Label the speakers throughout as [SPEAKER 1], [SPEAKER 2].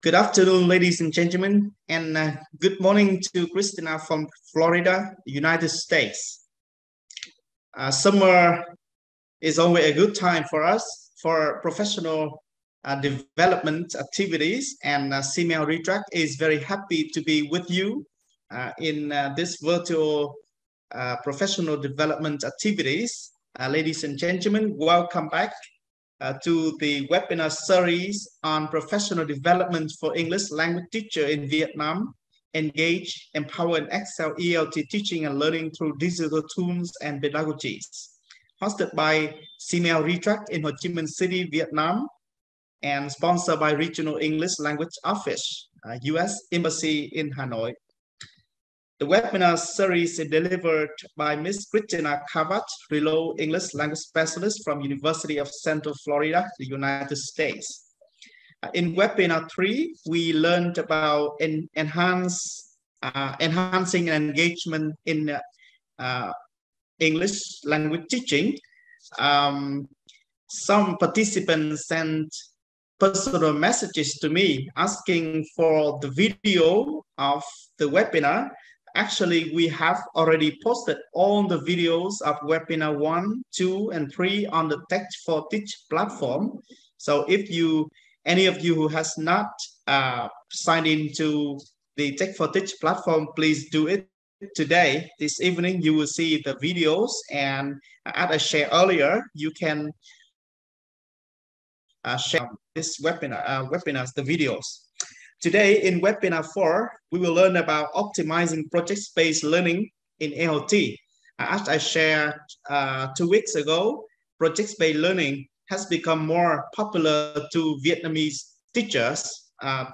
[SPEAKER 1] Good afternoon, ladies and gentlemen, and good morning to Christina from Florida, United States. Summer is always a good time for us for professional development activities, and SEAMEO RETRAC is very happy to be with you in this virtual professional development activities. Ladies and gentlemen, welcome back to the webinar series on professional development for English language teacher in Vietnam. Engage, empower, and excel ELT teaching and learning through digital tools and pedagogies. Hosted by SEAMEO RETRAC in Ho Chi Minh City, Vietnam, and sponsored by Regional English Language Office, U.S Embassy in Hanoi. The webinar series is delivered by Ms. Christina Cavat, RELO English Language Specialist from University of Central Florida, the United States. In webinar 3, we learned about enhancing engagement in English language teaching. Some participants sent personal messages to me asking for the video of the webinar. Actually, we have already posted all the videos of webinar 1, 2, and 3 on the Tech4Teach platform. So if any of you who has not signed into the Tech4Teach platform, please do it today. This evening, you will see the videos. And as I shared earlier, you can share this webinars, the videos. Today in webinar 4, we will learn about optimizing project-based learning in ELT. As I shared 2 weeks ago, project-based learning has become more popular to Vietnamese teachers of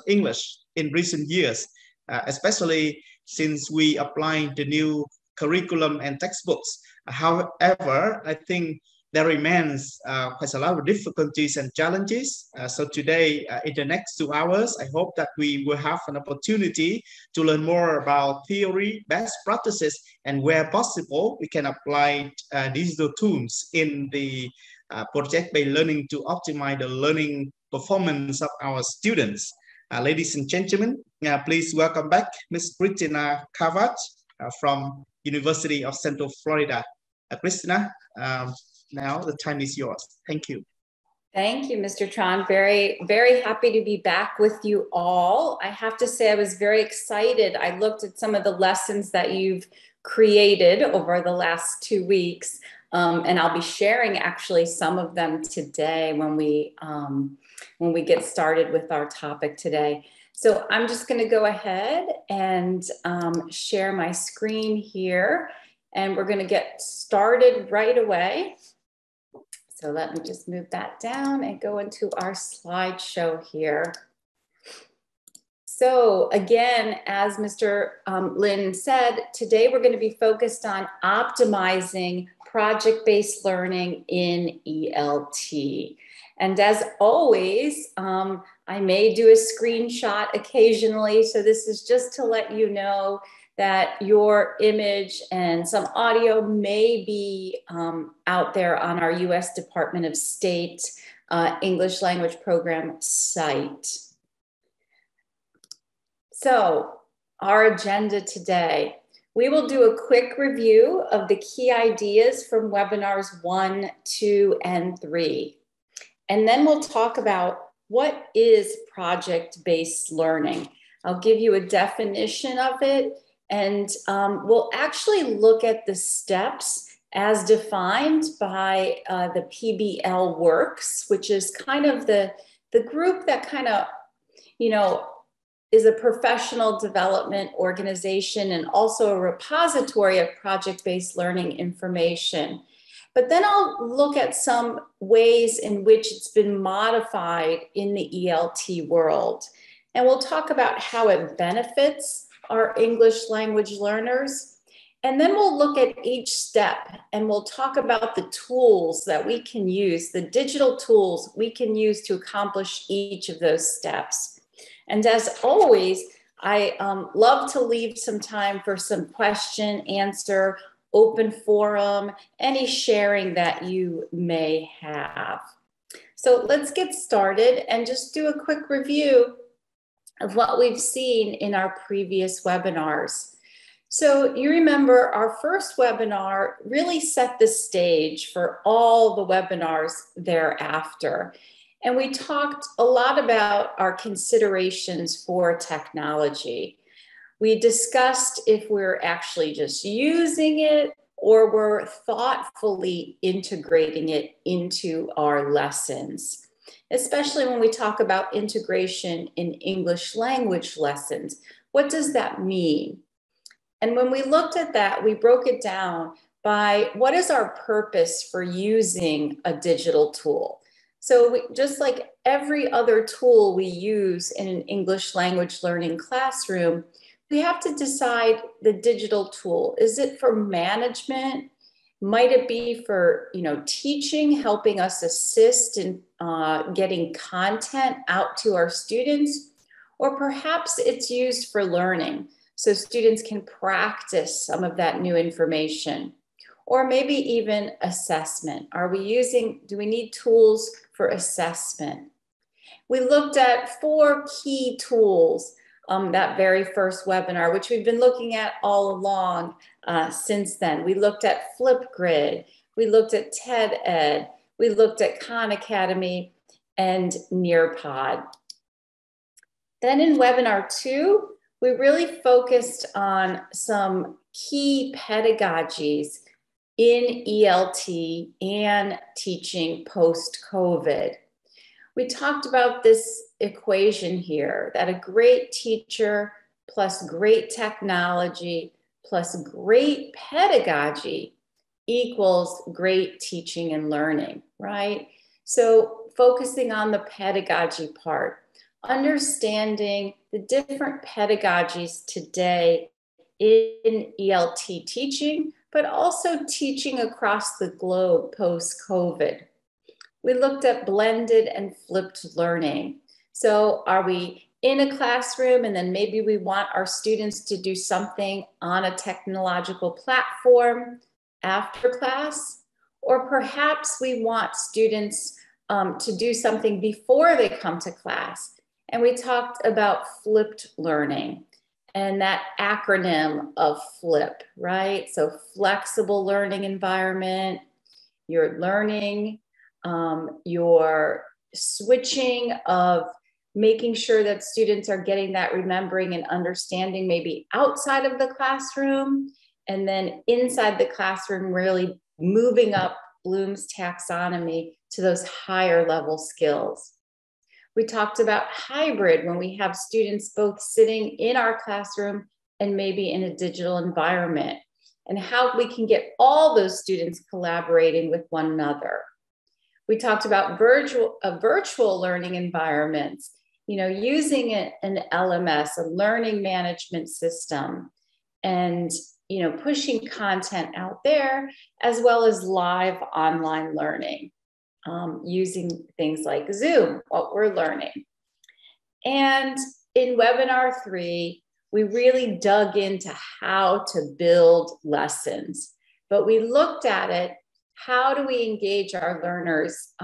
[SPEAKER 1] English in recent years, especially since we applied the new curriculum and textbooks. However, I think there remains quite a lot of difficulties and challenges. So today, in the next 2 hours, I hope that we will have an opportunity to learn more about theory, best practices, and where possible, we can apply digital tools in the project-based learning to optimize the learning performance of our students. Ladies and gentlemen, please welcome back Ms. Christina Cavat from University of Central Florida. Christina, now the time is yours. Thank you.
[SPEAKER 2] Thank you, Mr. Tran. Very, very happy to be back with you all. I have to say I was very excited. I looked at some of the lessons that you've created over the last 2 weeks, and I'll be sharing actually some of them today when we get started with our topic today. So I'm just going to go ahead and share my screen here, and we're going to get started right away. So let me just move that down and go into our slideshow here. So again, as Mr. Lin said, today we're going to be focused on optimizing project-based learning in ELT. And as always, I may do a screenshot occasionally. So this is just to let you know that your image and some audio may be out there on our U.S. Department of State English Language Program site. So our agenda today, we will do a quick review of the key ideas from webinars 1, 2, and 3. And then we'll talk about what is project-based learning. I'll give you a definition of it. And we'll actually look at the steps as defined by the PBL Works, which is kind of the group that kind of, is a professional development organization and also a repository of project-based learning information. But then I'll look at some ways in which it's been modified in the ELT world. And we'll talk about how it benefits our English language learners. And then we'll look at each step and we'll talk about the tools that we can use, the digital tools we can use to accomplish each of those steps. And as always, I love to leave some time for some question, answer, open forum, any sharing that you may have. So let's get started and just do a quick review of what we've seen in our previous webinars. So you remember our first webinar really set the stage for all the webinars thereafter. And we talked a lot about our considerations for technology. We discussed if we're actually just using it or we're thoughtfully integrating it into our lessons, especially when we talk about integration in English language lessons. What does that mean? And when we looked at that, we broke it down by what is our purpose for using a digital tool. So just like every other tool we use in an English language learning classroom, we have to decide the digital tool. Is it for management? Might it be for, teaching, helping us assist in getting content out to our students? Or perhaps it's used for learning, so students can practice some of that new information. Or maybe even assessment. Do we need tools for assessment? We looked at 4 key tools that very first webinar, which we've been looking at all along since then. We looked at Flipgrid, we looked at TED Ed, we looked at Khan Academy and Nearpod. Then in webinar 2, we really focused on some key pedagogies in ELT and teaching post-COVID. We talked about this equation here, that a great teacher plus great technology plus great pedagogy equals great teaching and learning, right? So focusing on the pedagogy part, understanding the different pedagogies today in ELT teaching, but also teaching across the globe post-COVID. We looked at blended and flipped learning. So are we in a classroom and then maybe we want our students to do something on a technological platform after class? Or perhaps we want students to do something before they come to class. And we talked about flipped learning and that acronym of FLIP, right? So flexible learning environment, you're learning, your switching of making sure that students are getting that remembering and understanding maybe outside of the classroom, and then inside the classroom really moving up Bloom's taxonomy to those higher level skills. We talked about hybrid, when we have students both sitting in our classroom and maybe in a digital environment, and how we can get all those students collaborating with one another. We talked about virtual learning environments, using an LMS, a learning management system, and pushing content out there, as well as live online learning, using things like Zoom, what we're learning. And in webinar 3, we really dug into how to build lessons, but we looked at it. How do we engage our learners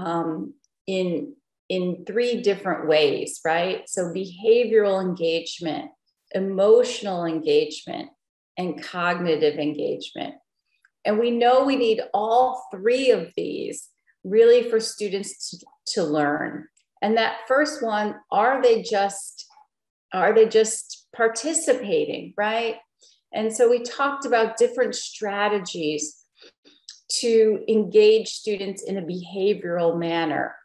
[SPEAKER 2] in 3 different ways, right? So behavioral engagement, emotional engagement, and cognitive engagement. And we know we need all 3 of these really for students to learn. And that first one, are they just participating, right? And so we talked about different strategies to engage students in a behavioral manner.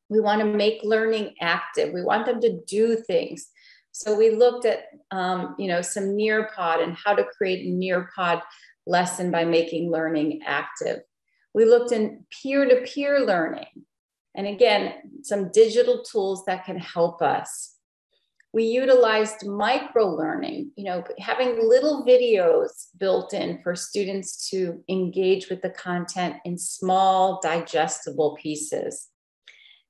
[SPEAKER 2] We want to make learning active. We want them to do things. So we looked at, some Nearpod and how to create a Nearpod lesson by making learning active. We looked in peer-to-peer learning. And again, some digital tools that can help us. We utilized micro-learning, having little videos built in for students to engage with the content in small, digestible pieces.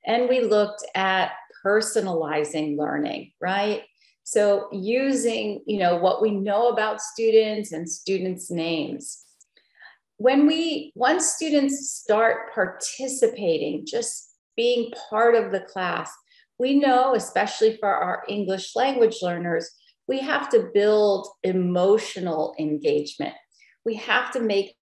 [SPEAKER 2] And we looked at personalizing learning, right? So using, what we know about students and students' names. Once students start participating, just being part of the class. We know, especially for our English language learners, we have to build emotional engagement. We have to make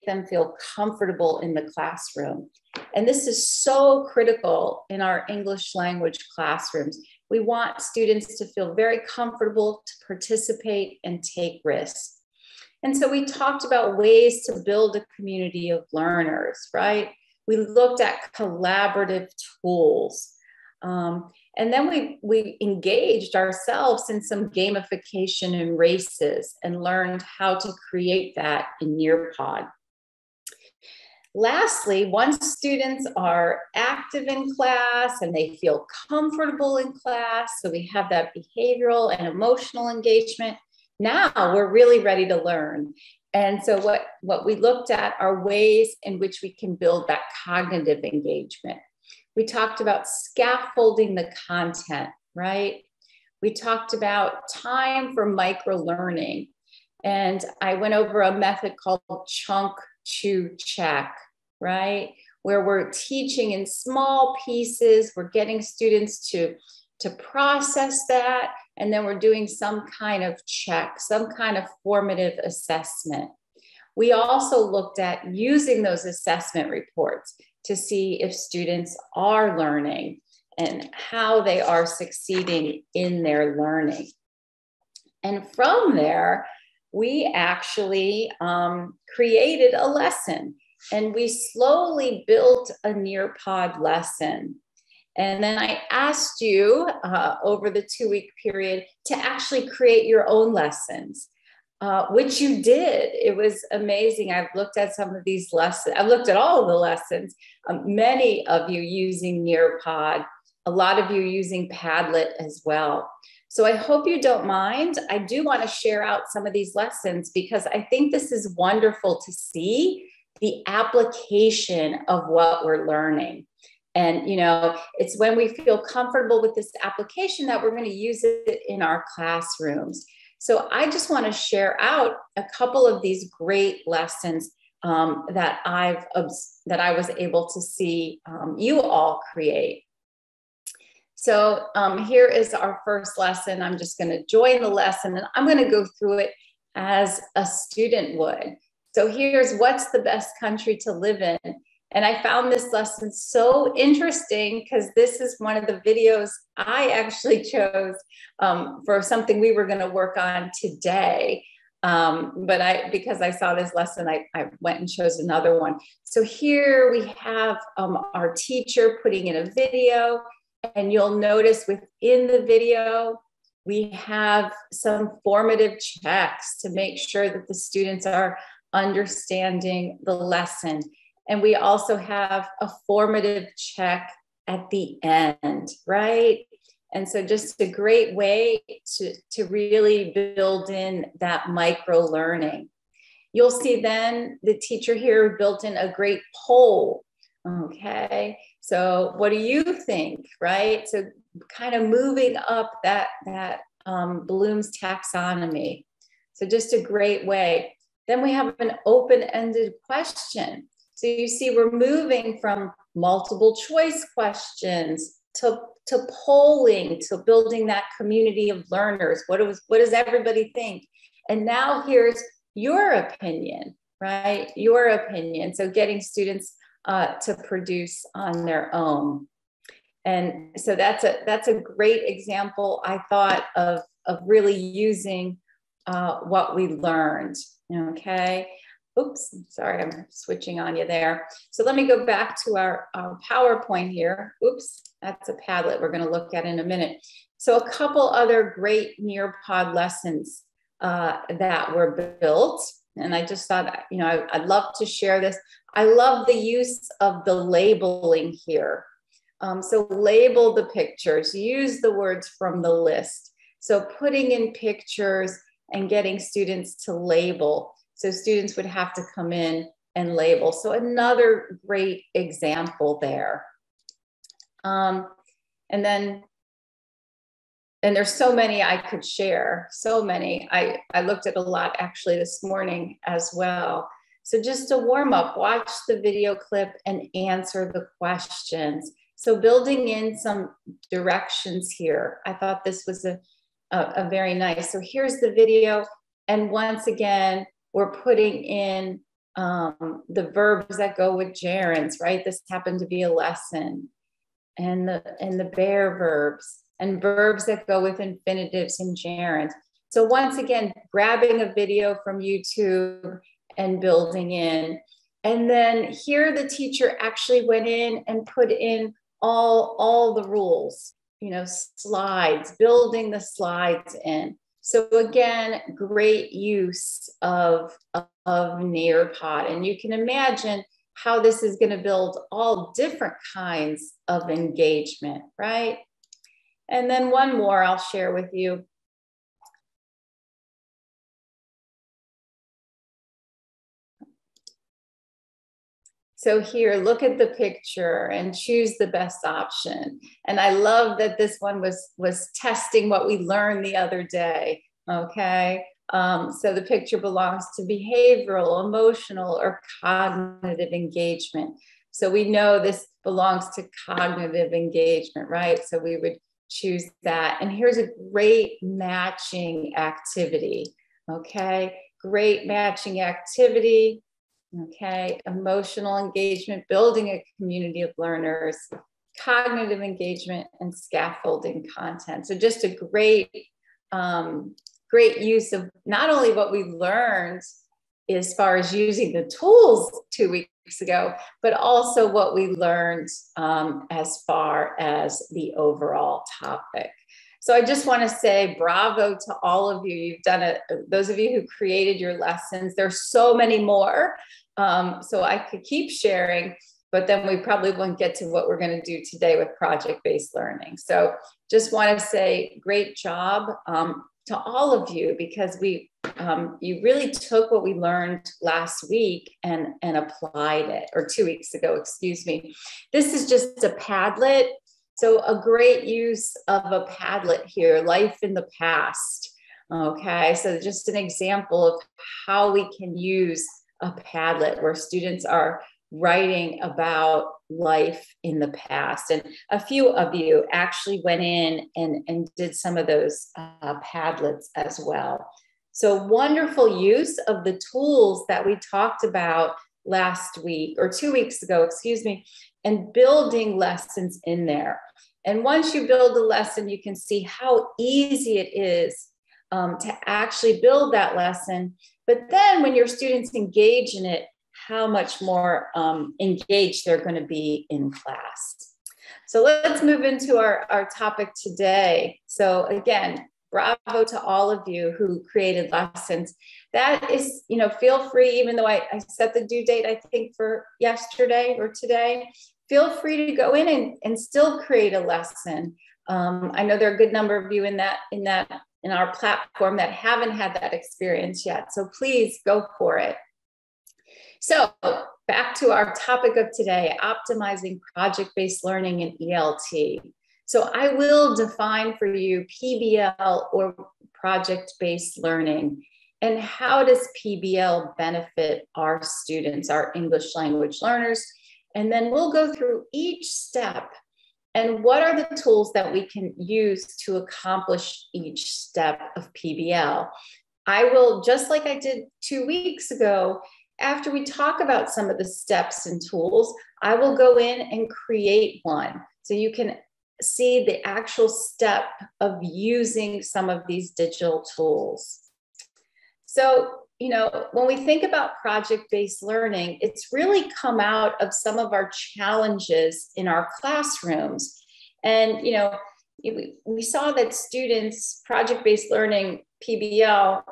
[SPEAKER 2] them feel comfortable in the classroom. And this is so critical in our English language classrooms. We want students to feel very comfortable to participate and take risks. And so we talked about ways to build a community of learners, right? We looked at collaborative tools. And then we engaged ourselves in some gamification and races and learned how to create that in Nearpod. Lastly, once students are active in class and they feel comfortable in class, so we have that behavioral and emotional engagement, now we're really ready to learn. And so what we looked at are ways in which we can build that cognitive engagement. We talked about scaffolding the content, right? We talked about time for micro-learning. And I went over a method called chunk, chew, check, right? Where we're teaching in small pieces, we're getting students to process that, and then we're doing some kind of check, some kind of formative assessment. We also looked at using those assessment reports to see if students are learning and how they are succeeding in their learning. And from there, we actually created a lesson, and we slowly built a Nearpod lesson. And then I asked you over the 2-week period to actually create your own lessons, which you did. It was amazing. I've looked at some of these lessons. I've looked at all of the lessons, many of you using Nearpod, a lot of you using Padlet as well. So I hope you don't mind. I do want to share out some of these lessons because I think this is wonderful to see the application of what we're learning. And, you know, it's when we feel comfortable with this application that we're going to use it in our classrooms. So I just want to share out a couple of these great lessons that I was able to see you all create. So here is our first lesson. I'm just going to join the lesson and I'm going to go through it as a student would. So here's what's the best country to live in. And I found this lesson so interesting because this is one of the videos I actually chose for something we were going to work on today. Because I saw this lesson, I went and chose another one. So here we have our teacher putting in a video, and you'll notice within the video, we have some formative checks to make sure that the students are understanding the lesson. And we also have a formative check at the end, right? And so just a great way to really build in that micro learning. You'll see then the teacher here built in a great poll, okay? So what do you think, right? So kind of moving up that Bloom's taxonomy. So just a great way. Then we have an open-ended question. So you see, we're moving from multiple choice questions to polling, to building that community of learners. What does everybody think? And now here's your opinion, right? Your opinion. So getting students to produce on their own. And so that's a great example, I thought, of really using what we learned, okay? Oops, sorry, I'm switching on you there. So let me go back to our PowerPoint here. Oops, that's a Padlet we're going to look at in a minute. So a couple other great Nearpod lessons that were built. And I just thought, I'd love to share this. I love the use of the labeling here. So label the pictures, use the words from the list. So putting in pictures and getting students to label. So students would have to come in and label. So another great example there. And there's so many I could share, so many. I looked at a lot actually this morning as well. So just to warm up, watch the video clip and answer the questions. So building in some directions here. I thought this was a very nice. So here's the video. And once again, we're putting in the verbs that go with gerunds, right? This happened to be a lesson. And the bear verbs and verbs that go with infinitives and gerunds. So once again, grabbing a video from YouTube and building in. And then here the teacher actually went in and put in all the rules, you know, slides, building the slides in. So again, great use of Nearpod. And you can imagine how this is going to build all different kinds of engagement, right? And then one more I'll share with you. So here, look at the picture and choose the best option. And I love that this one was testing what we learned the other day, okay? So the picture belongs to behavioral, emotional, or cognitive engagement. So we know this belongs to cognitive engagement, right? So we would choose that. And here's a great matching activity, okay? Great matching activity. Okay, emotional engagement, building a community of learners, cognitive engagement, and scaffolding content. So just a great, great use of not only what we learned as far as using the tools 2 weeks ago, but also what we learned as far as the overall topic. So I just want to say bravo to all of you. You've done it. Those of you who created your lessons, there's so many more. So I could keep sharing, but then we probably won't get to what we're going to do today with project-based learning. So just want to say great job to all of you, because you really took what we learned last week and applied it, or 2 weeks ago, excuse me. This is just a Padlet. So a great use of a Padlet here, life in the past. Okay, so just an example of how we can use a Padlet where students are writing about life in the past. And a few of you actually went in and did some of those Padlets as well. So wonderful use of the tools that we talked about last week, or 2 weeks ago, excuse me, and building lessons in there. And once you build a lesson, you can see how easy it is to actually build that lesson. But then when your students engage in it, how much more engaged they're going to be in class. So let's move into our topic today. So again, bravo to all of you who created lessons. That is, you know, feel free, even though I set the due date, I think for yesterday or today, feel free to go in and still create a lesson. I know there are a good number of you in our platform that haven't had that experience yet. So please go for it. So back to our topic of today, optimizing project-based learning in ELT. So I will define for you PBL, or project-based learning, and how does PBL benefit our students, our English language learners? And then we'll go through each step and what are the tools that we can use to accomplish each step of PBL. I will, just like I did 2 weeks ago, after we talk about some of the steps and tools, I will go in and create one. So you can see the actual step of using some of these digital tools. So, you know, when we think about project-based learning, it's really come out of some of our challenges in our classrooms. And, you know, we saw that students, project-based learning, PBL,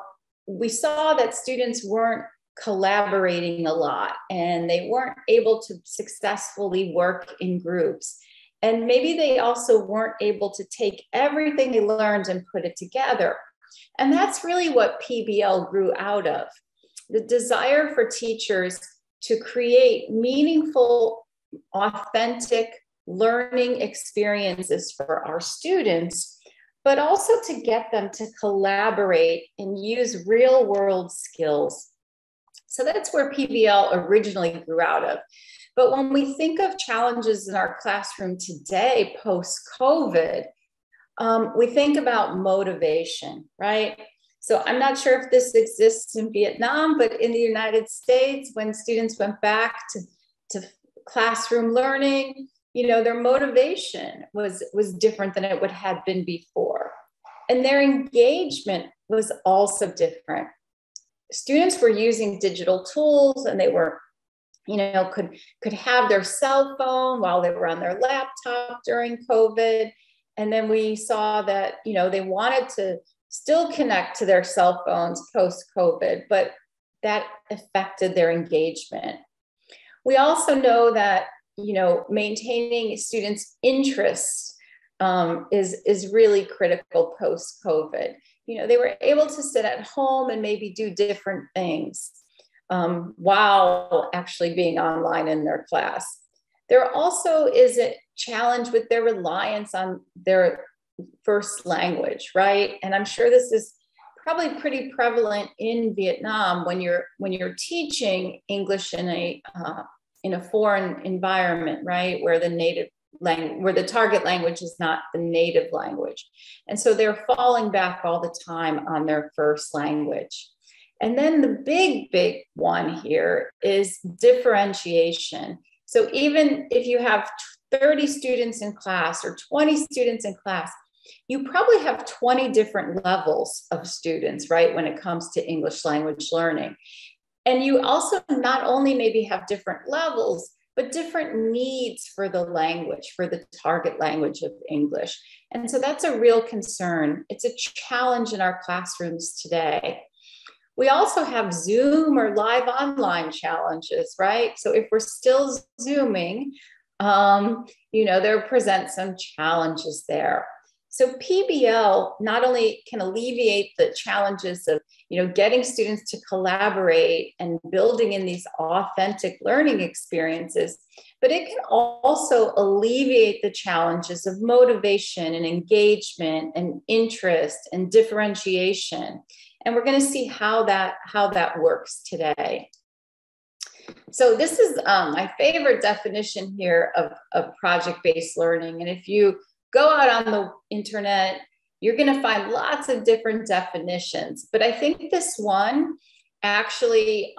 [SPEAKER 2] we saw that students weren't collaborating a lot and they weren't able to successfully work in groups. And maybe they also weren't able to take everything they learned and put it together. And that's really what PBL grew out of. The desire for teachers to create meaningful, authentic learning experiences for our students, but also to get them to collaborate and use real world skills. So that's where PBL originally grew out of. But when we think of challenges in our classroom today, post-COVID, we think about motivation, right? So I'm not sure if this exists in Vietnam, but in the United States, when students went back to classroom learning, you know, their motivation was different than it would have been before. And their engagement was also different. Students were using digital tools, and they were, you know, could have their cell phone while they were on their laptop during COVID. And then we saw that, you know, they wanted to still connect to their cell phones post-COVID, but that affected their engagement. We also know that, you know, maintaining students' interests is really critical post-COVID. You know, they were able to sit at home and maybe do different things while actually being online in their class. There also is a challenge with their reliance on their first language, right? And I'm sure this is probably pretty prevalent in Vietnam when you're teaching English in a foreign environment, right, where the native language, where the target language is not the native language. And so they're falling back all the time on their first language. And then the big one here is differentiation. So even if you have 30 students in class or 20 students in class, you probably have 20 different levels of students, right, when it comes to English language learning. And you also not only maybe have different levels, but different needs for the language, for the target language of English. And so that's a real concern. It's a challenge in our classrooms today. We also have Zoom or live online challenges, right? So if we're still Zooming, you know, there present some challenges there. So PBL not only can alleviate the challenges of, you know, getting students to collaborate and building in these authentic learning experiences, but it can also alleviate the challenges of motivation and engagement and interest and differentiation. And we're going to see how that works today. So this is my favorite definition here of project-based learning. And if you go out on the internet, you're going to find lots of different definitions. But I think this one actually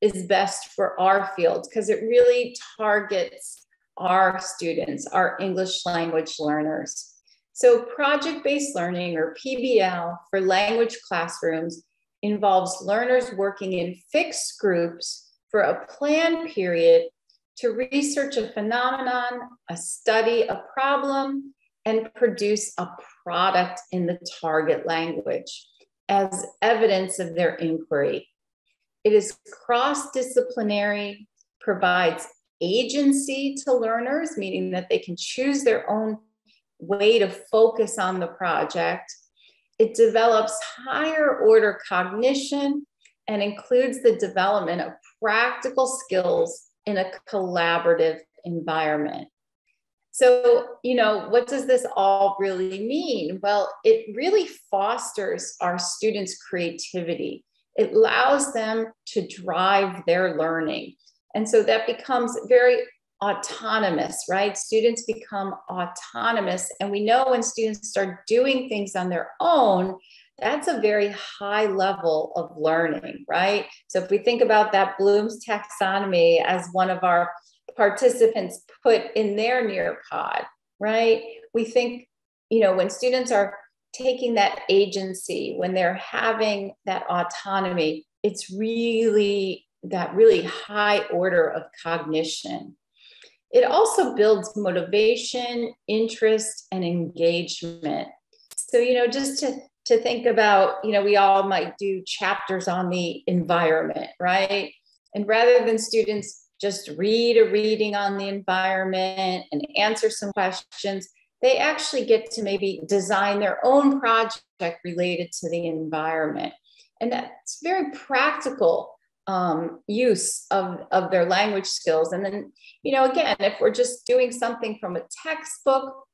[SPEAKER 2] is best for our field because it really targets our students, our English language learners. So project-based learning, or PBL, for language classrooms involves learners working in fixed groups for a planned period to research a phenomenon, study a problem, and produce a product in the target language as evidence of their inquiry. It is cross-disciplinary, provides agency to learners, meaning that they can choose their own way to focus on the project. It develops higher order cognition and includes the development of practical skills in a collaborative environment. So, you know, what does this all really mean? Well, it really fosters our students' creativity. It allows them to drive their learning. And so that becomes very autonomous, right? Students become autonomous. And we know when students start doing things on their own, that's a very high level of learning, right? So if we think about that Bloom's taxonomy as one of our participants put in their Nearpod, right? We think, you know, when students are taking that agency, when they're having that autonomy, it's really that really high order of cognition. It also builds motivation, interest, and engagement. So, you know, just to think about, you know, we all might do chapters on the environment, right? And rather than students just read a reading on the environment and answer some questions, they actually get to maybe design their own project related to the environment. And that's very practical use of their language skills. And then, you know, again, if we're just doing something from a textbook,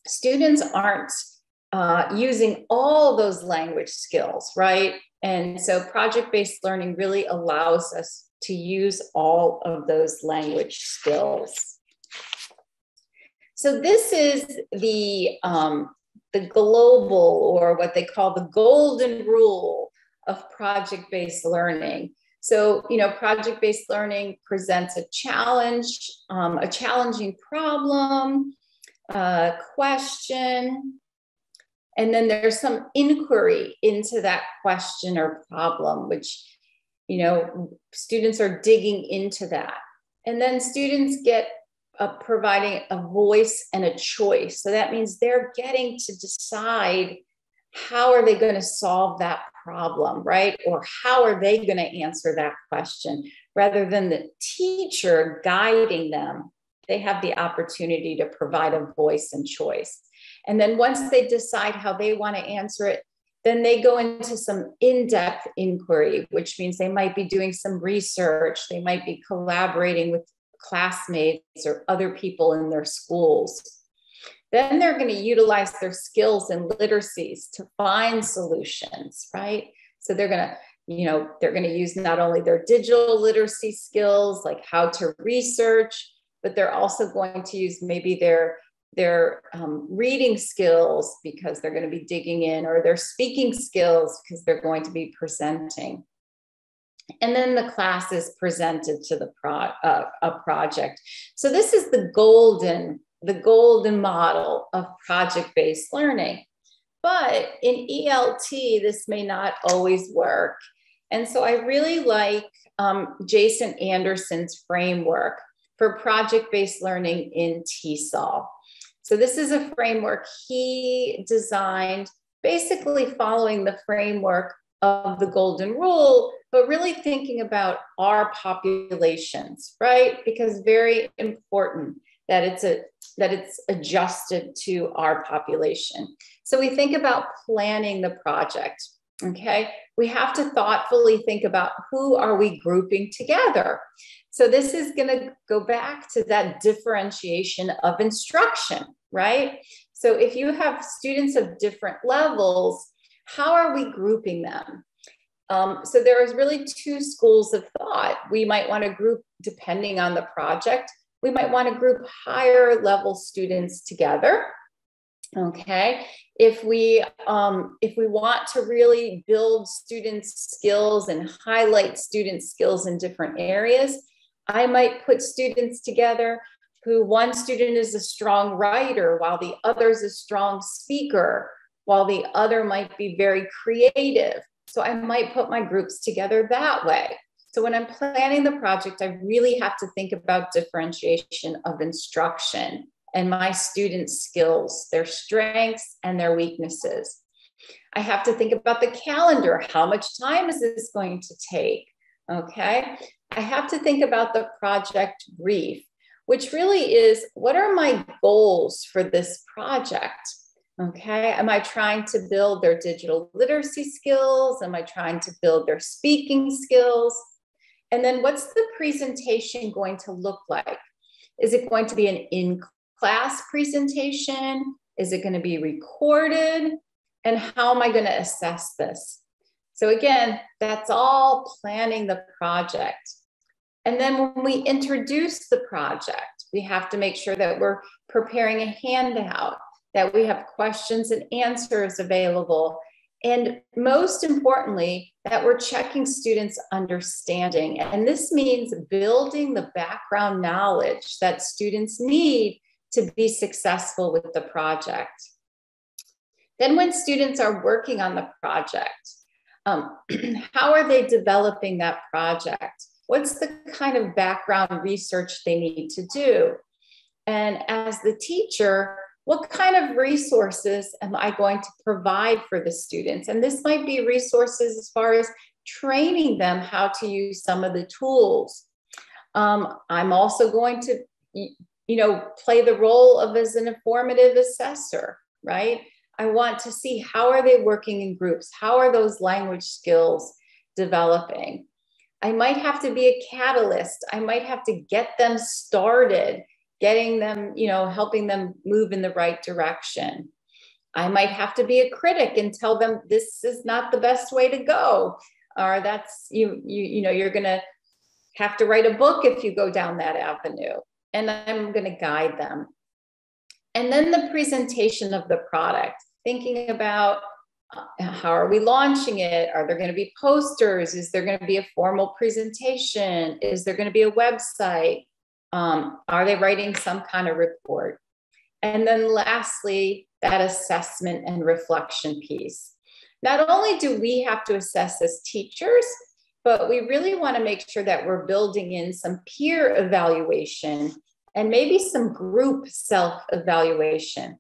[SPEAKER 2] students aren't using all those language skills, right? And so project-based learning really allows us to use all of those language skills. So this is the global, or what they call the golden rule of project-based learning. So, you know, project-based learning presents a challenge, a challenging problem, question, and then there's some inquiry into that question or problem, which, you know, students are digging into that. And then students get providing a voice and a choice. So that means they're getting to decide how are they going to solve that problem, right? Or how are they going to answer that question? Rather than the teacher guiding them, they have the opportunity to provide a voice and choice. And then once they decide how they want to answer it, then they go into some in-depth inquiry, which means they might be doing some research. They might be collaborating with classmates or other people in their schools. Then they're going to utilize their skills and literacies to find solutions, right? So they're going to, you know, they're going to use not only their digital literacy skills, like how to research, but they're also going to use maybe their reading skills, because they're going to be digging in, or their speaking skills because they're going to be presenting. And then the class is presented to the project. So this is the golden model of project-based learning. But in ELT, this may not always work. And so I really like Jason Anderson's framework for project-based learning in TESOL. So this is a framework he designed, basically following the framework of the golden rule, but really thinking about our populations, right? Because very important that it's adjusted to our population. So we think about planning the project, okay? We have to thoughtfully think about who are we grouping together. So this is gonna go back to that differentiation of instruction, right? So if you have students of different levels, how are we grouping them? So there is really two schools of thought. We might want to group, depending on the project, we might want to group higher level students together. Okay, if we want to really build students' skills and highlight students' skills in different areas, I might put students together who one student is a strong writer while the other is a strong speaker, while the other might be very creative. So I might put my groups together that way. So when I'm planning the project, I really have to think about differentiation of instruction and my students' skills, their strengths and their weaknesses. I have to think about the calendar. How much time is this going to take? Okay. I have to think about the project brief, which really is, what are my goals for this project? Okay, am I trying to build their digital literacy skills? Am I trying to build their speaking skills? And then what's the presentation going to look like? Is it going to be an in-class presentation? Is it going to be recorded? And how am I going to assess this? So again, that's all planning the project. And then when we introduce the project, we have to make sure that we're preparing a handout, that we have questions and answers available. And most importantly, that we're checking students' understanding. And this means building the background knowledge that students need to be successful with the project. Then when students are working on the project, how are they developing that project? What's the kind of background research they need to do? And as the teacher, what kind of resources am I going to provide for the students? And this might be resources as far as training them how to use some of the tools. I'm also going to, play the role of as an informative assessor, right? I want to see how are they working in groups? How are those language skills developing? I might have to be a catalyst. I might have to get them started, getting them, helping them move in the right direction. I might have to be a critic and tell them this is not the best way to go, or that's, you're going to have to write a book if you go down that avenue. And I'm going to guide them. And then the presentation of the product, thinking about how are we launching it? Are there going to be posters? Is there going to be a formal presentation? Is there going to be a website? Are they writing some kind of report? And then lastly, that assessment and reflection piece. Not only do we have to assess as teachers, but we really want to make sure that we're building in some peer evaluation and maybe some group self-evaluation,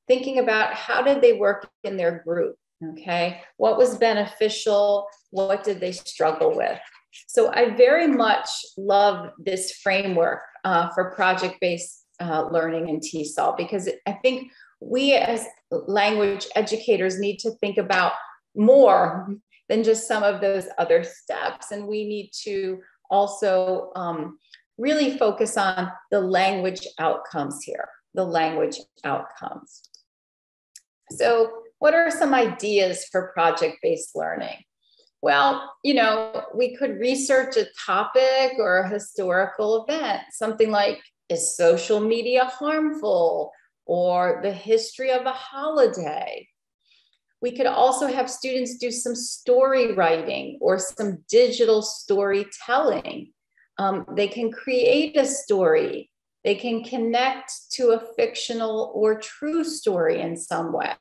[SPEAKER 2] thinking about how did they work in their group, okay? What was beneficial? What did they struggle with? So I very much love this framework for project-based learning in TESOL, because I think we as language educators need to think about more than just some of those other steps. And we need to also really focus on the language outcomes here, the language outcomes. So what are some ideas for project-based learning? Well, you know, we could research a topic or a historical event, something like, is social media harmful? Or the history of a holiday. We could also have students do some story writing or some digital storytelling. They can create a story. They can connect to a fictional or true story in some way.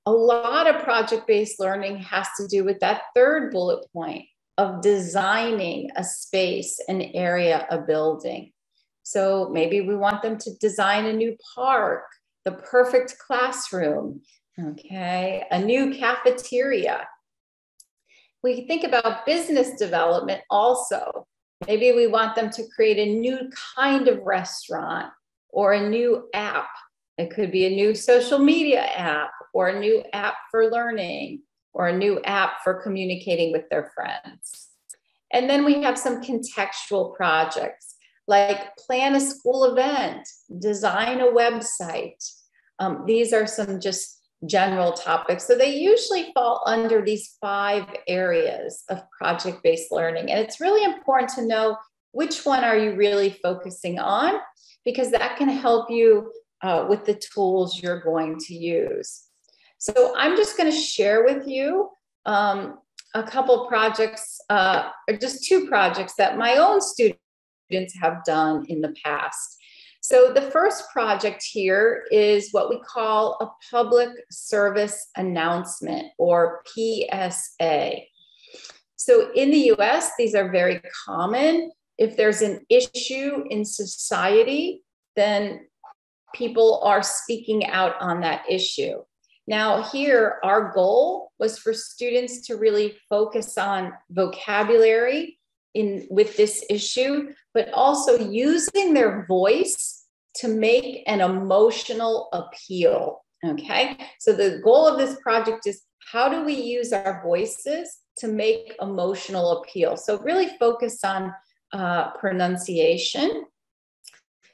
[SPEAKER 2] A lot of project-based learning has to do with that third bullet point of designing a space, an area, a building. So maybe we want them to design a new park, the perfect classroom, okay, a new cafeteria. We think about business development also. Maybe we want them to create a new kind of restaurant or a new app. It could be a new social media app or a new app for learning or a new app for communicating with their friends. And then we have some contextual projects, like plan a school event, design a website. These are some just general topics. So they usually fall under these 5 areas of project-based learning. And it's really important to know which one are you really focusing on, because that can help you with the tools you're going to use. So I'm just going to share with you a couple projects, or just 2 projects that my own students have done in the past. So the first project here is what we call a public service announcement, or PSA. So in the US, these are very common. If there's an issue in society, then people are speaking out on that issue. Now here, our goal was for students to really focus on vocabulary with this issue, but also using their voice to make an emotional appeal, okay? So the goal of this project is, how do we use our voices to make emotional appeal? So really focus on pronunciation.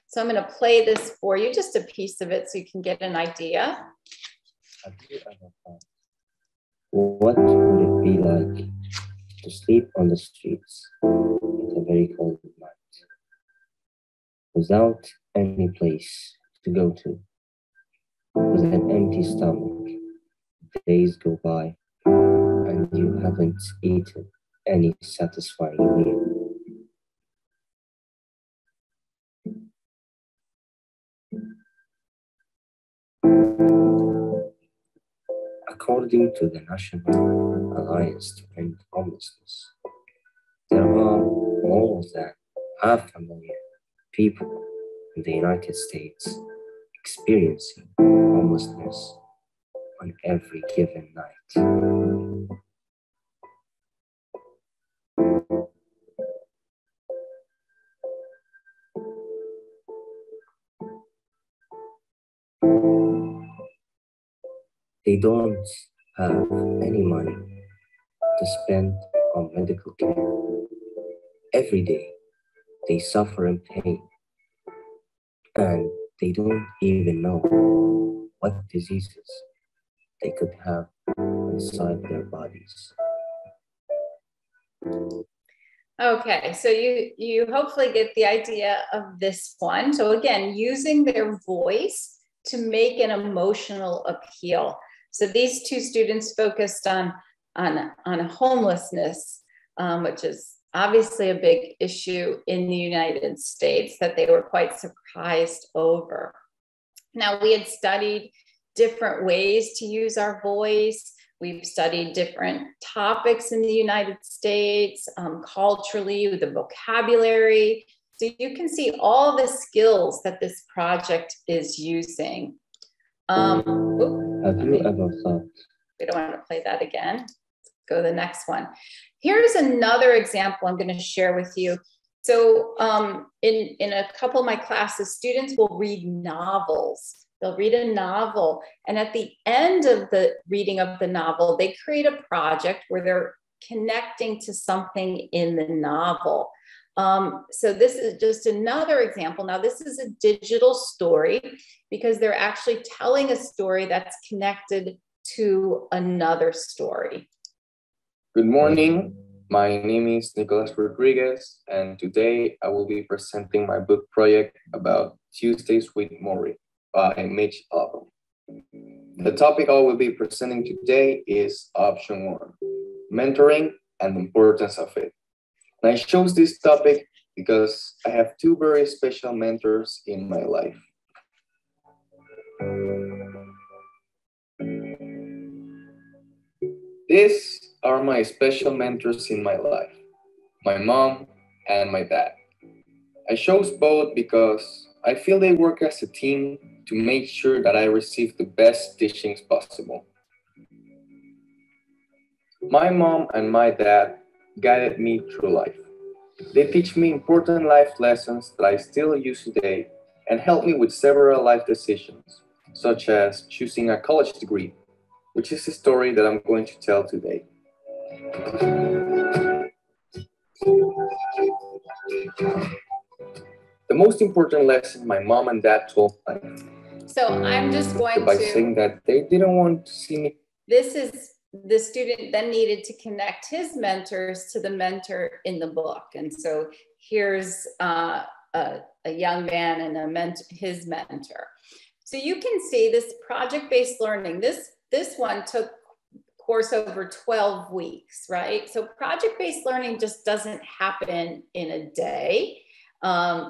[SPEAKER 2] So I'm gonna play this for you, just a piece of it so you can get an idea.
[SPEAKER 3] What would it be like to sleep on the streets at a very cold night, without any place to go to, with an empty stomach? Days go by and you haven't eaten any satisfying meal. According to the National Alliance to End Homelessness, there are more than 500,000 people in the United States experiencing homelessness on every given night. They don't have any money to spend on medical care. Every day, they suffer in pain, and they don't even know what diseases they could have inside their bodies.
[SPEAKER 2] Okay, so you hopefully get the idea of this one. So again, using their voice to make an emotional appeal. So these two students focused on homelessness, which is obviously a big issue in the United States that they were quite surprised over. Now, we had studied different ways to use our voice. We've studied different topics in the United States, culturally, with the vocabulary. So you can see all the skills that this project is using.
[SPEAKER 3] Have you ever thought?
[SPEAKER 2] We don't want to play that again. Let's go to the next one. Here's another example I'm going to share with you. So in a couple of my classes, students will read novels. They'll read a novel, and at the end of the reading of the novel, they create a project where they're connecting to something in the novel. So this is just another example. Now, this is a digital story because they're actually telling a story that's connected to another story.
[SPEAKER 4] Good morning. My name is Nicolas Rodriguez, and today I will be presenting my book project about Tuesdays with Maury by Mitch Albom. The topic I will be presenting today is option 1, mentoring and the importance of it. And I chose this topic because I have two very special mentors in my life. These are my special mentors in my life, my mom and my dad. I chose both because I feel they work as a team to make sure that I receive the best teachings possible. My mom and my dad guided me through life. They teach me important life lessons that I still use today and help me with several life decisions, such as choosing a college degree, which is a story that I'm going to tell today. The most important lesson my mom and dad told me.
[SPEAKER 2] So I'm just going
[SPEAKER 4] by
[SPEAKER 2] to...
[SPEAKER 4] saying that they didn't want to see me.
[SPEAKER 2] This is the student then needed to connect his mentors to the mentor in the book. And so here's a young man and his mentor. So you can see this project-based learning. This one took course over 12 weeks, right? So project-based learning just doesn't happen in a day.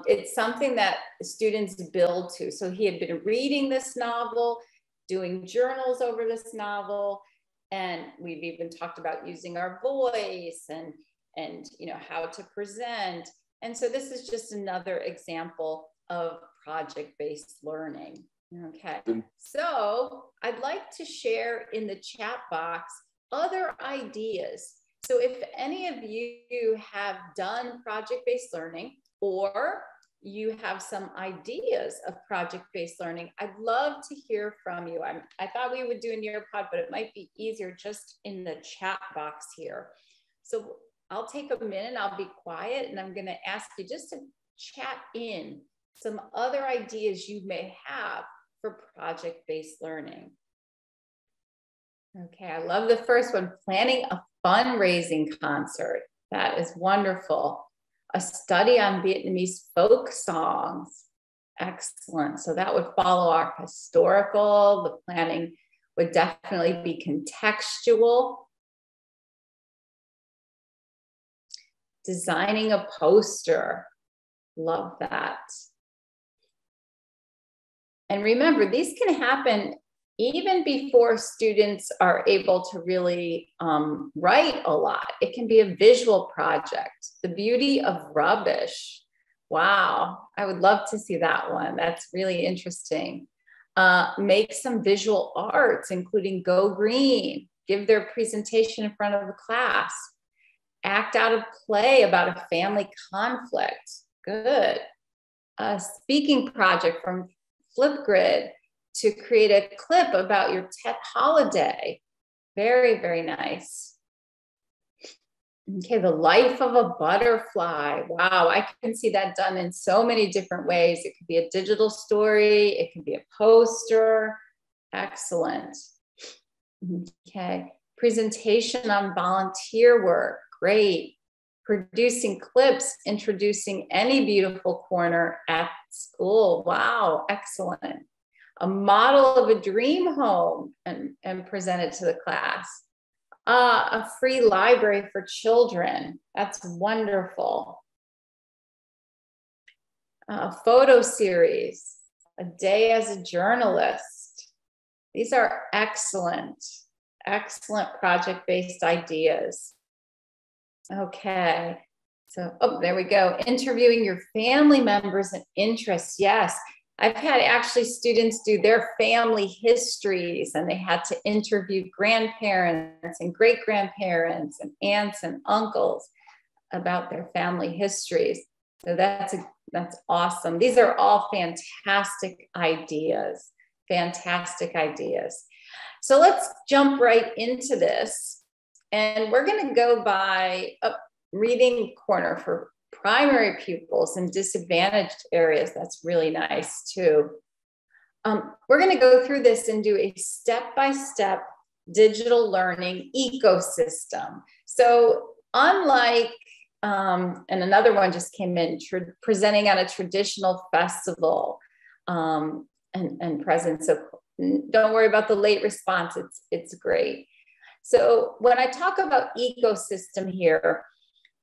[SPEAKER 2] It's something that students build to. So he had been reading this novel, doing journals over this novel, and we've even talked about using our voice and you know, how to present. And so this is just another example of project-based learning. Okay, so I'd like to share in the chat box other ideas. So if any of you have done project-based learning, or you have some ideas of project-based learning, I'd love to hear from you. I thought we would do a Nearpod, but it might be easier just in the chat box here. So I'll take a minute, I'll be quiet, and I'm gonna ask you just to chat in some other ideas you may have for project-based learning. Okay, I love the first one, planning a fundraising concert. That is wonderful. A study on Vietnamese folk songs. Excellent. So that would follow our historical. The planning would definitely be contextual. Designing a poster. Love that. And remember, these can happen even before students are able to really write a lot. It can be a visual project. The beauty of rubbish. Wow, I would love to see that one. That's really interesting. Make some visual arts, including Go Green. Give their presentation in front of the class. Act out a play about a family conflict. Good. A speaking project from Flipgrid to create a clip about your Tet holiday. Very, very nice. Okay, the life of a butterfly. Wow, I can see that done in so many different ways. It could be a digital story, it can be a poster. Excellent. Okay, presentation on volunteer work. Great. producing clips, introducing any beautiful corner at school. Wow, excellent. A model of a dream home and present it to the class. A free library for children. That's wonderful. A photo series, a day as a journalist. These are excellent, excellent project-based ideas. Okay, so, oh, there we go. Interviewing your family members and interests. Yes, I've had actually students do their family histories, and they had to interview grandparents and great-grandparents and aunts and uncles about their family histories. So that's awesome. These are all fantastic ideas, fantastic ideas. So let's jump right into this. And we're going to go by a reading corner for primary pupils in disadvantaged areas. That's really nice too. We're going to go through this and do a step-by-step digital learning ecosystem. So unlike, and another one just came in, presenting at a traditional festival and presence of, don't worry about the late response, it's great. So when I talk about ecosystem here,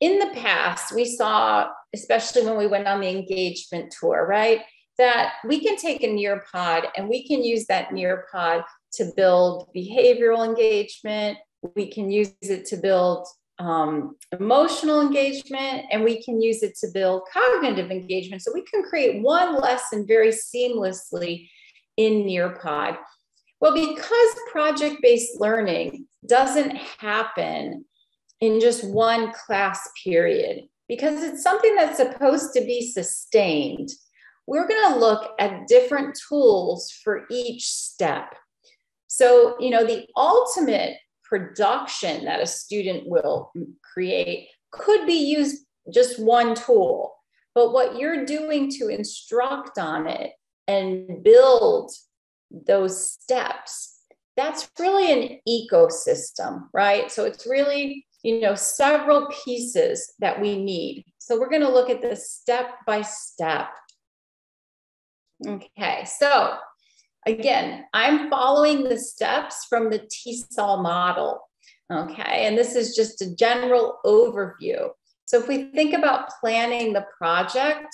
[SPEAKER 2] in the past, we saw, especially when we went on the engagement tour, right, that we can take a Nearpod and we can use that Nearpod to build behavioral engagement. We can use it to build emotional engagement, and we can use it to build cognitive engagement. So we can create one lesson very seamlessly in Nearpod. Well, because project-based learning doesn't happen in just one class period, because it's something that's supposed to be sustained, we're going to look at different tools for each step. So, you know, the ultimate production that a student will create could be used just one tool, but what you're doing to instruct on it and build those steps, that's really an ecosystem, right? So it's really, you know, several pieces that we need. So we're going to look at this step by step. Okay, so again, I'm following the steps from the TESOL model. Okay, and this is just a general overview. So if we think about planning the project,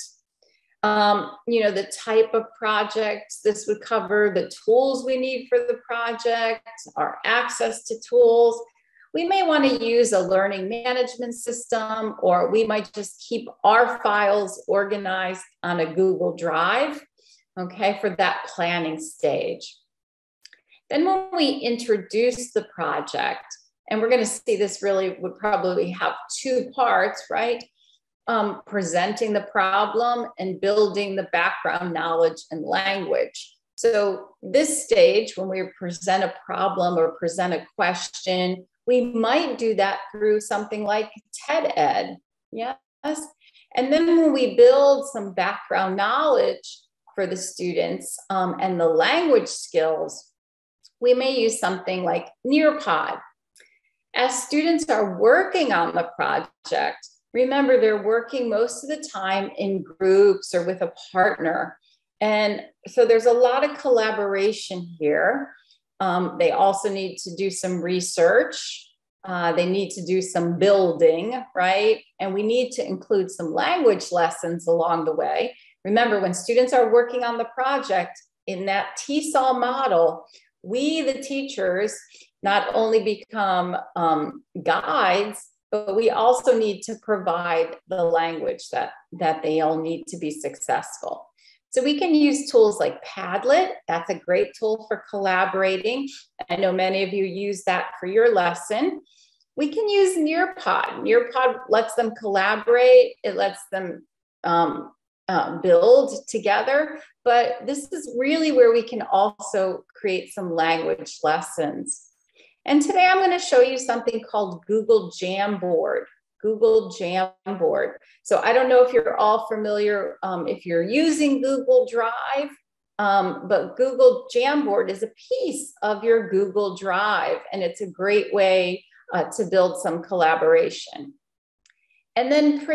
[SPEAKER 2] you know, the type of projects, this would cover the tools we need for the project, our access to tools. We may want to use a learning management system, or we might just keep our files organized on a Google Drive, okay, for that planning stage. Then when we introduce the project, and we're going to see this really would probably have two parts, right? Presenting the problem and building the background knowledge and language. So this stage, when we present a problem or present a question, we might do that through something like TED Ed, yes? And then when we build some background knowledge for the students and the language skills, we may use something like Nearpod. As students are working on the project, remember they're working most of the time in groups or with a partner. And so there's a lot of collaboration here. They also need to do some research. They need to do some building, right? And we need to include some language lessons along the way. Remember, when students are working on the project in that TESOL model, we, the teachers, not only become guides, but we also need to provide the language that they all need to be successful. So we can use tools like Padlet. That's a great tool for collaborating. I know many of you use that for your lesson. We can use Nearpod. Nearpod lets them collaborate. It lets them build together. But this is really where we can also create some language lessons. And today I'm going to show you something called Google Jamboard. Google Jamboard. So I don't know if you're all familiar, if you're using Google Drive, but Google Jamboard is a piece of your Google Drive, and it's a great way to build some collaboration. And then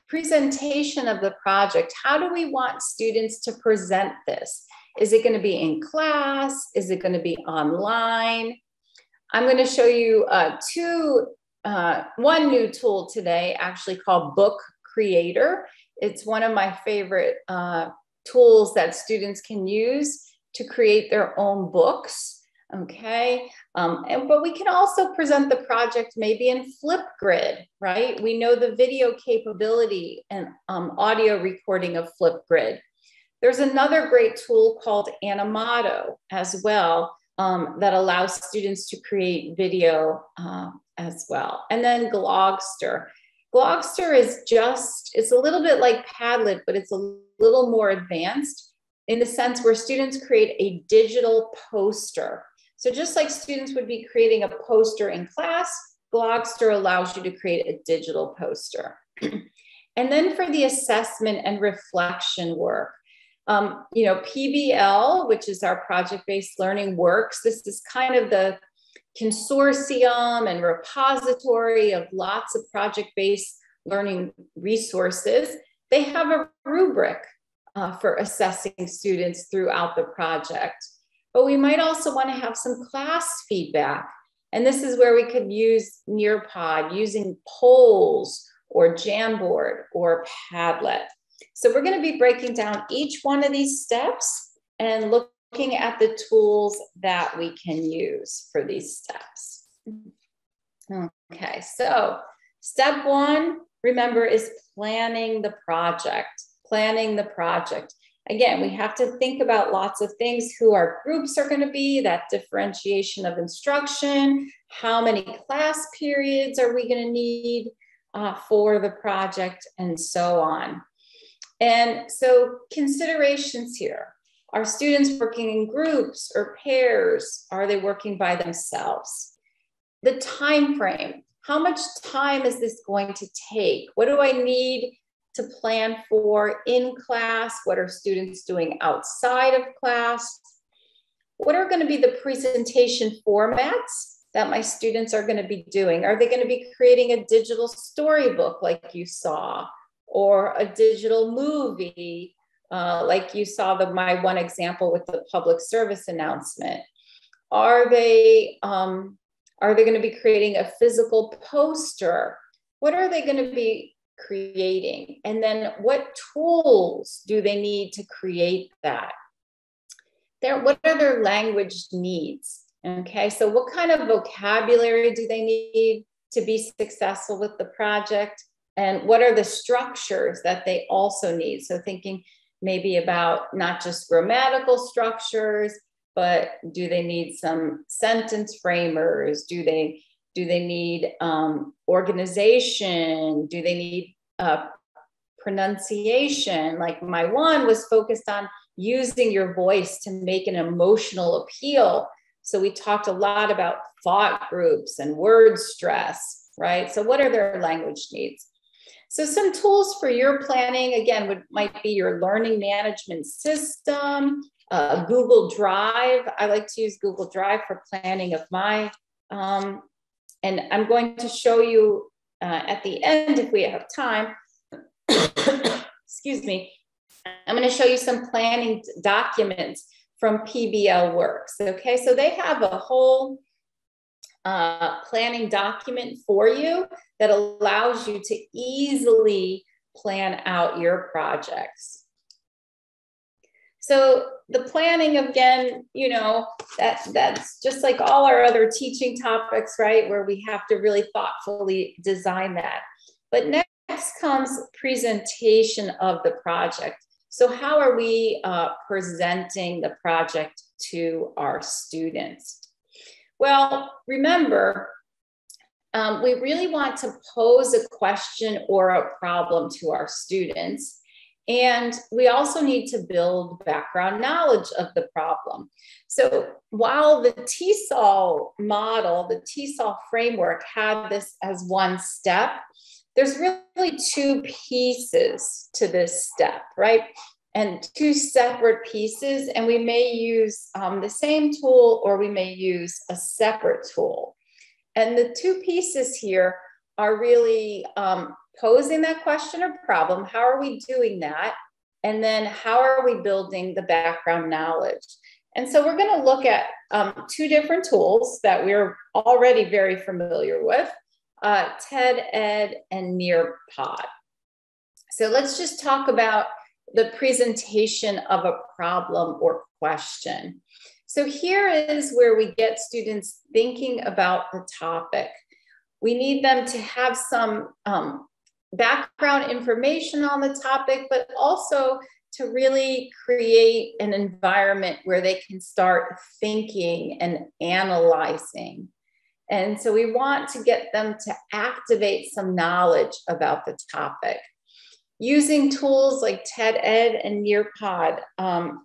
[SPEAKER 2] presentation of the project. How do we want students to present this? Is it going to be in class? Is it going to be online? I'm going to show you one new tool today, actually called Book Creator. It's one of my favorite tools that students can use to create their own books. Okay, but we can also present the project maybe in Flipgrid, right? We know the video capability and audio recording of Flipgrid. There's another great tool called Animoto as well that allows students to create video as well. And then Glogster. Glogster is it's a little bit like Padlet, but it's a little more advanced in the sense where students create a digital poster. So just like students would be creating a poster in class, Glogster allows you to create a digital poster. And then for the assessment and reflection work, you know, PBL, which is our project-based learning works. This is kind of the consortium and repository of lots of project-based learning resources. They have a rubric for assessing students throughout the project. But we might also want to have some class feedback. And this is where we could use Nearpod using polls or Jamboard or Padlet. So we're going to be breaking down each one of these steps and looking at the tools that we can use for these steps. Okay, so step one, remember, is planning the project. Planning the project. Again, we have to think about lots of things, who our groups are going to be, that differentiation of instruction, how many class periods are we going to need for the project, and so on. And so considerations here. Are students working in groups or pairs? Are they working by themselves? The time frame. How much time is this going to take? What do I need to plan for in class? What are students doing outside of class? What are going to be the presentation formats that my students are going to be doing? Are they going to be creating a digital storybook like you saw, or a digital movie like you saw my one example with the public service announcement? Are they going to be creating a physical poster? What are they going to be creating? And then what tools do they need to create that? What are their language needs? Okay, so what kind of vocabulary do they need to be successful with the project? And what are the structures that they also need? So thinking maybe about not just grammatical structures, but do they need some sentence framers? Do they need organization? Do they need pronunciation? Like my one was focused on using your voice to make an emotional appeal. So we talked a lot about thought groups and word stress, right? So what are their language needs? So some tools for your planning, again, might be your learning management system, Google Drive. I like to use Google Drive for planning of my, and I'm going to show you at the end, if we have time, excuse me, I'm going to show you some planning documents from PBL Works. Okay, so they have a whole planning document for you that allows you to easily plan out your projects. So the planning, again, you know, that's just like all our other teaching topics, right? Where we have to really thoughtfully design that. But next comes presentation of the project. So how are we presenting the project to our students? Well, remember, we really want to pose a question or a problem to our students. And we also need to build background knowledge of the problem. So while the TESOL model, the TESOL framework had this as one step, there's really two pieces to this step, right? And two separate pieces, and we may use the same tool or we may use a separate tool. And the two pieces here are really posing that question or problem. How are we doing that? And then how are we building the background knowledge? And so we're going to look at two different tools that we're already very familiar with, TED Ed and Nearpod. So let's just talk about the presentation of a problem or question. So here is where we get students thinking about the topic. We need them to have some background information on the topic, but also to really create an environment where they can start thinking and analyzing. And so we want to get them to activate some knowledge about the topic. Using tools like TED Ed and Nearpod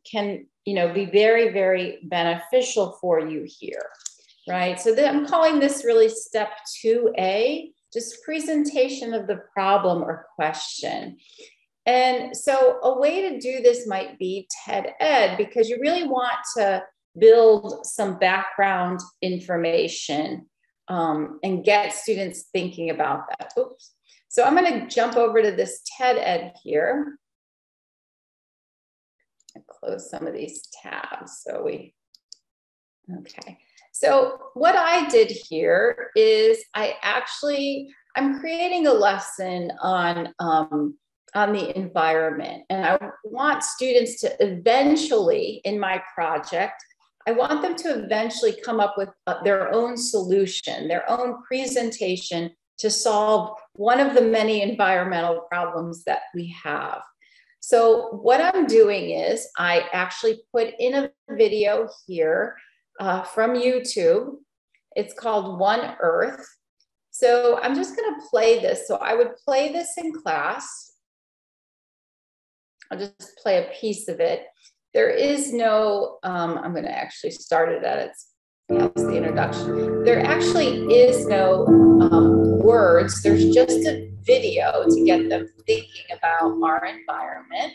[SPEAKER 2] can, be very, very beneficial for you here, right? So I'm calling this really step 2A, just presentation of the problem or question. And so a way to do this might be TED Ed, because you really want to build some background information and get students thinking about that. Oops. So I'm going to jump over to this TED Ed here. I close some of these tabs. Okay. So what I did here is I'm creating a lesson on the environment. And I want students to eventually, in my project, I want them to eventually come up with their own solution, their own presentation to solve one of the many environmental problems that we have. So what I'm doing is I actually put in a video here from YouTube. It's called One Earth. So I'm just going to play this. So I would play this in class. I'll just play a piece of it. There is no, I'm going to actually start it at its the introduction. There actually is no words. There's just a video to get them thinking about our environment.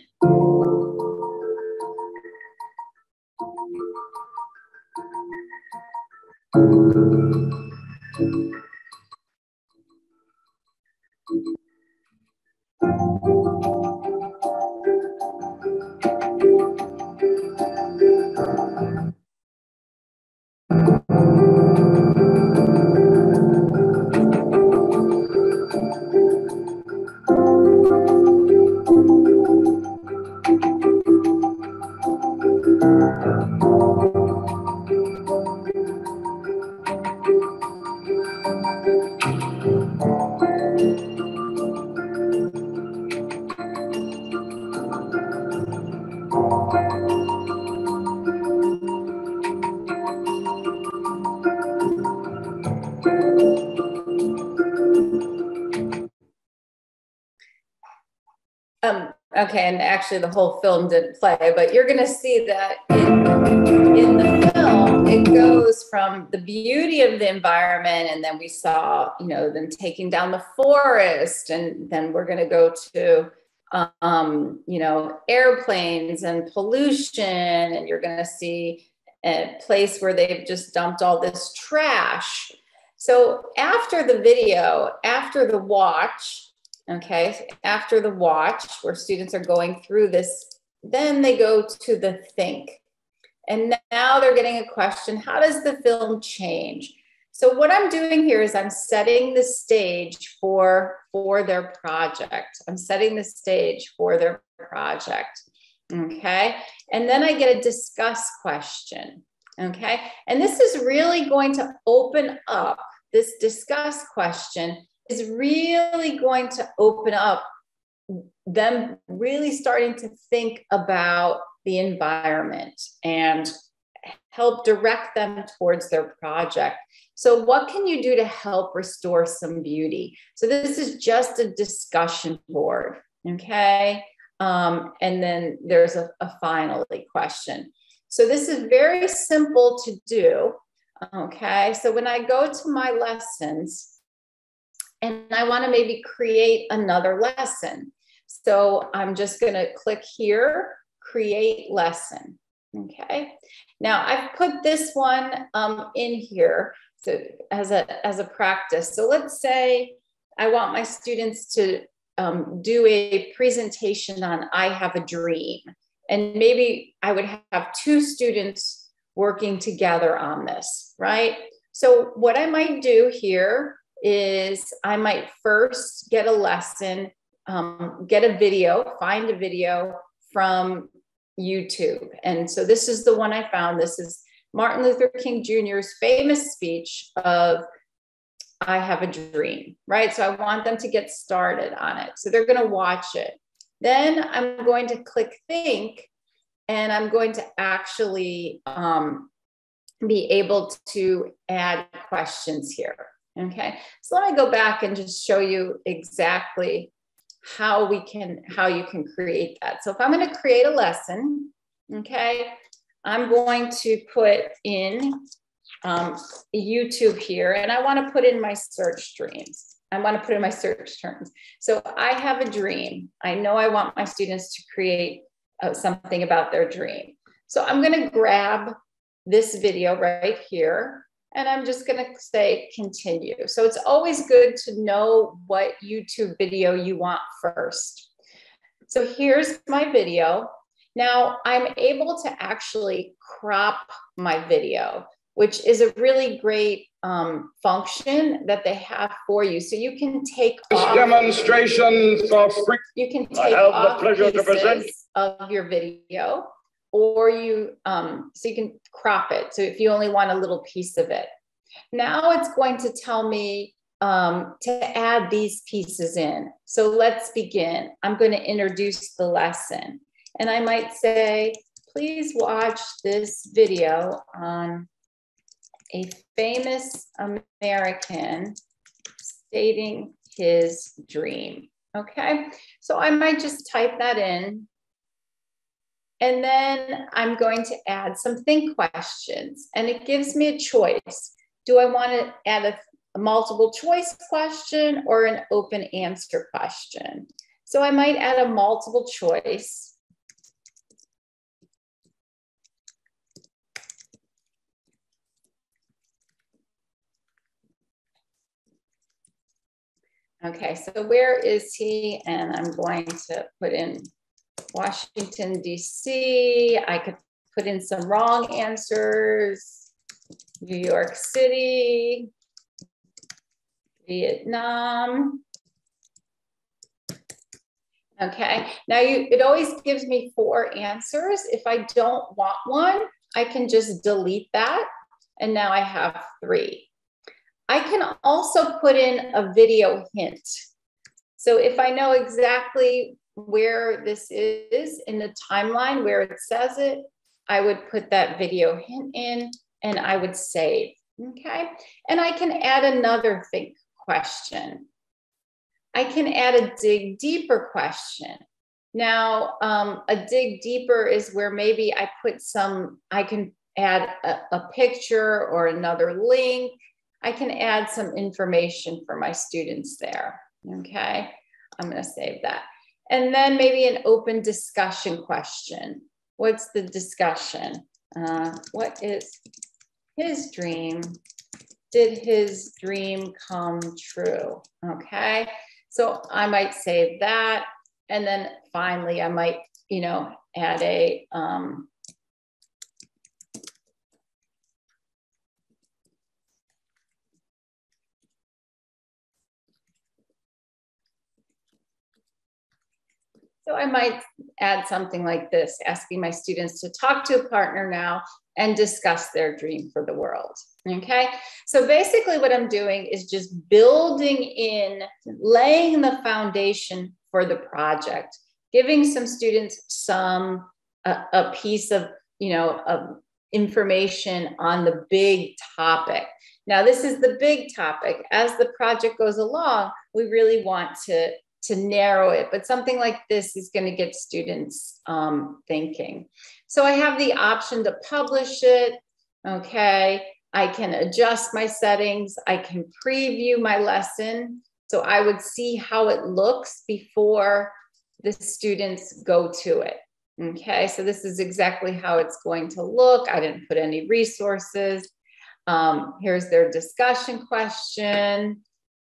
[SPEAKER 2] Okay, and actually the whole film didn't play, but you're going to see that in the film, it goes from the beauty of the environment, and then we saw, them taking down the forest, and then we're going to go to, airplanes and pollution, and you're going to see a place where they've just dumped all this trash. So after the video, after the watch, okay, after the watch where students are going through this, then they go to the think. And now they're getting a question, how does the film change? So what I'm doing here is I'm setting the stage for their project. I'm setting the stage for their project, okay? And then I get a discuss question, okay? And this is really going to open up, this discuss question is really going to open up them really starting to think about the environment and help direct them towards their project. So what can you do to help restore some beauty? So this is just a discussion board, okay? And then there's a finally question. So this is very simple to do, okay? So when I go to my lessons, and I want to maybe create another lesson. So I'm just going to click here, create lesson. Okay. Now I've put this one in here so as a practice. So let's say I want my students to do a presentation on I have a dream. And maybe I would have 2 students working together on this, right? So what I might do here is I might first get a lesson, get a video, find a video from YouTube. And so this is the one I found. This is Martin Luther King Jr.'s famous speech of I have a dream, right? So I want them to get started on it. So they're going to watch it. Then I'm going to click think, and I'm going to actually be able to add questions here. Okay, so let me go back and just show you exactly how you can create that. So if I'm going to create a lesson, okay, I'm going to put in YouTube here, and I want to put in my search streams. I want to put in my search terms. So I have a dream. I know I want my students to create something about their dream. So I'm going to grab this video right here, and I'm just going to say continue. So it's always good to know what YouTube video you want first. So here's my video. Now I'm able to actually crop my video, which is a really great function that they have for you. So you can take off
[SPEAKER 5] demonstration for free.
[SPEAKER 2] You can take off pieces of your video, or you so you can crop it. So if you only want a little piece of it. Now it's going to tell me to add these pieces in. So let's begin. I'm going to introduce the lesson. And I might say, please watch this video on a famous American stating his dream. Okay, so I might just type that in. And then I'm going to add some think questions, and it gives me a choice. Do I want to add a multiple choice question or an open answer question? So I might add a multiple choice. Okay, so where is he? And I'm going to put in Washington, D.C. I could put in some wrong answers. New York City, Vietnam. Okay, now it always gives me 4 answers. If I don't want one, I can just delete that. And now I have 3. I can also put in a video hint. So if I know exactly where this is in the timeline, where it says it, I would put that video hint in and I would save, okay? And I can add another think question. I can add a dig deeper question. Now, a dig deeper is where maybe I put I can add a picture or another link. I can add some information for my students there, okay? I'm gonna save that. And then maybe an open discussion question. What's the discussion? What is his dream? Did his dream come true? Okay, so I might save that. And then finally, I might, add a, so I might add something like this, asking my students to talk to a partner now and discuss their dream for the world, okay? So basically what I'm doing is just building in, laying the foundation for the project, giving some students a piece of, of information on the big topic. Now this is the big topic. As the project goes along, we really want to narrow it, but something like this is going to get students thinking. So I have the option to publish it, okay? I can adjust my settings. I can preview my lesson. So I would see how it looks before the students go to it, okay? So this is exactly how it's going to look. I didn't put any resources. Here's their discussion question.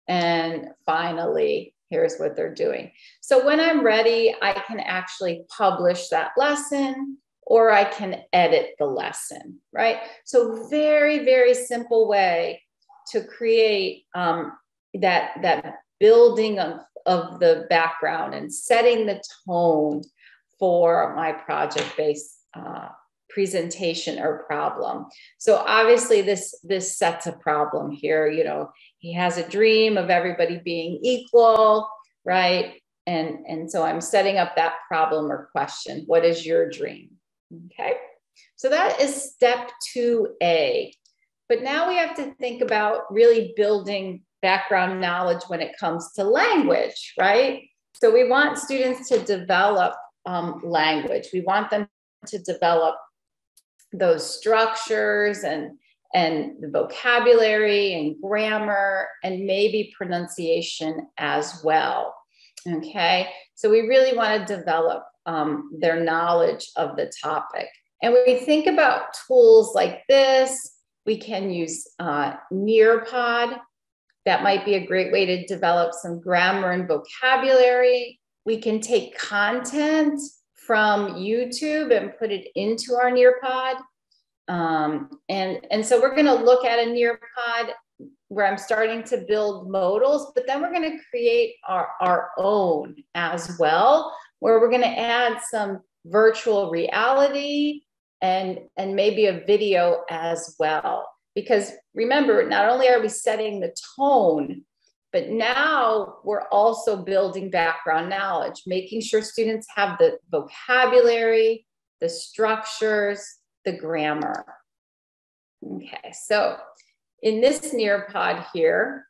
[SPEAKER 2] And finally, here's what they're doing. So when I'm ready, I can actually publish that lesson, or I can edit the lesson, right? So very, very simple way to create that building of the background and setting the tone for my project-based presentation or problem. So obviously this sets a problem here. You know, he has a dream of everybody being equal, right? And so I'm setting up that problem or question. What is your dream? Okay, so that is step 2A. But now we have to think about really building background knowledge when it comes to language, right? So we want students to develop language. We want them to develop those structures and the vocabulary and grammar and maybe pronunciation as well. Okay, so we really want to develop their knowledge of the topic. And when we think about tools like this, we can use Nearpod. That might be a great way to develop some grammar and vocabulary. We can take content from YouTube and put it into our Nearpod. And so we're going to look at a Nearpod where I'm starting to build modals, but then we're going to create our own as well, where we're going to add some virtual reality and maybe a video as well. Because remember, not only are we setting the tone, but now we're also building background knowledge, making sure students have the vocabulary, the structures, the grammar. Okay, so in this Nearpod here,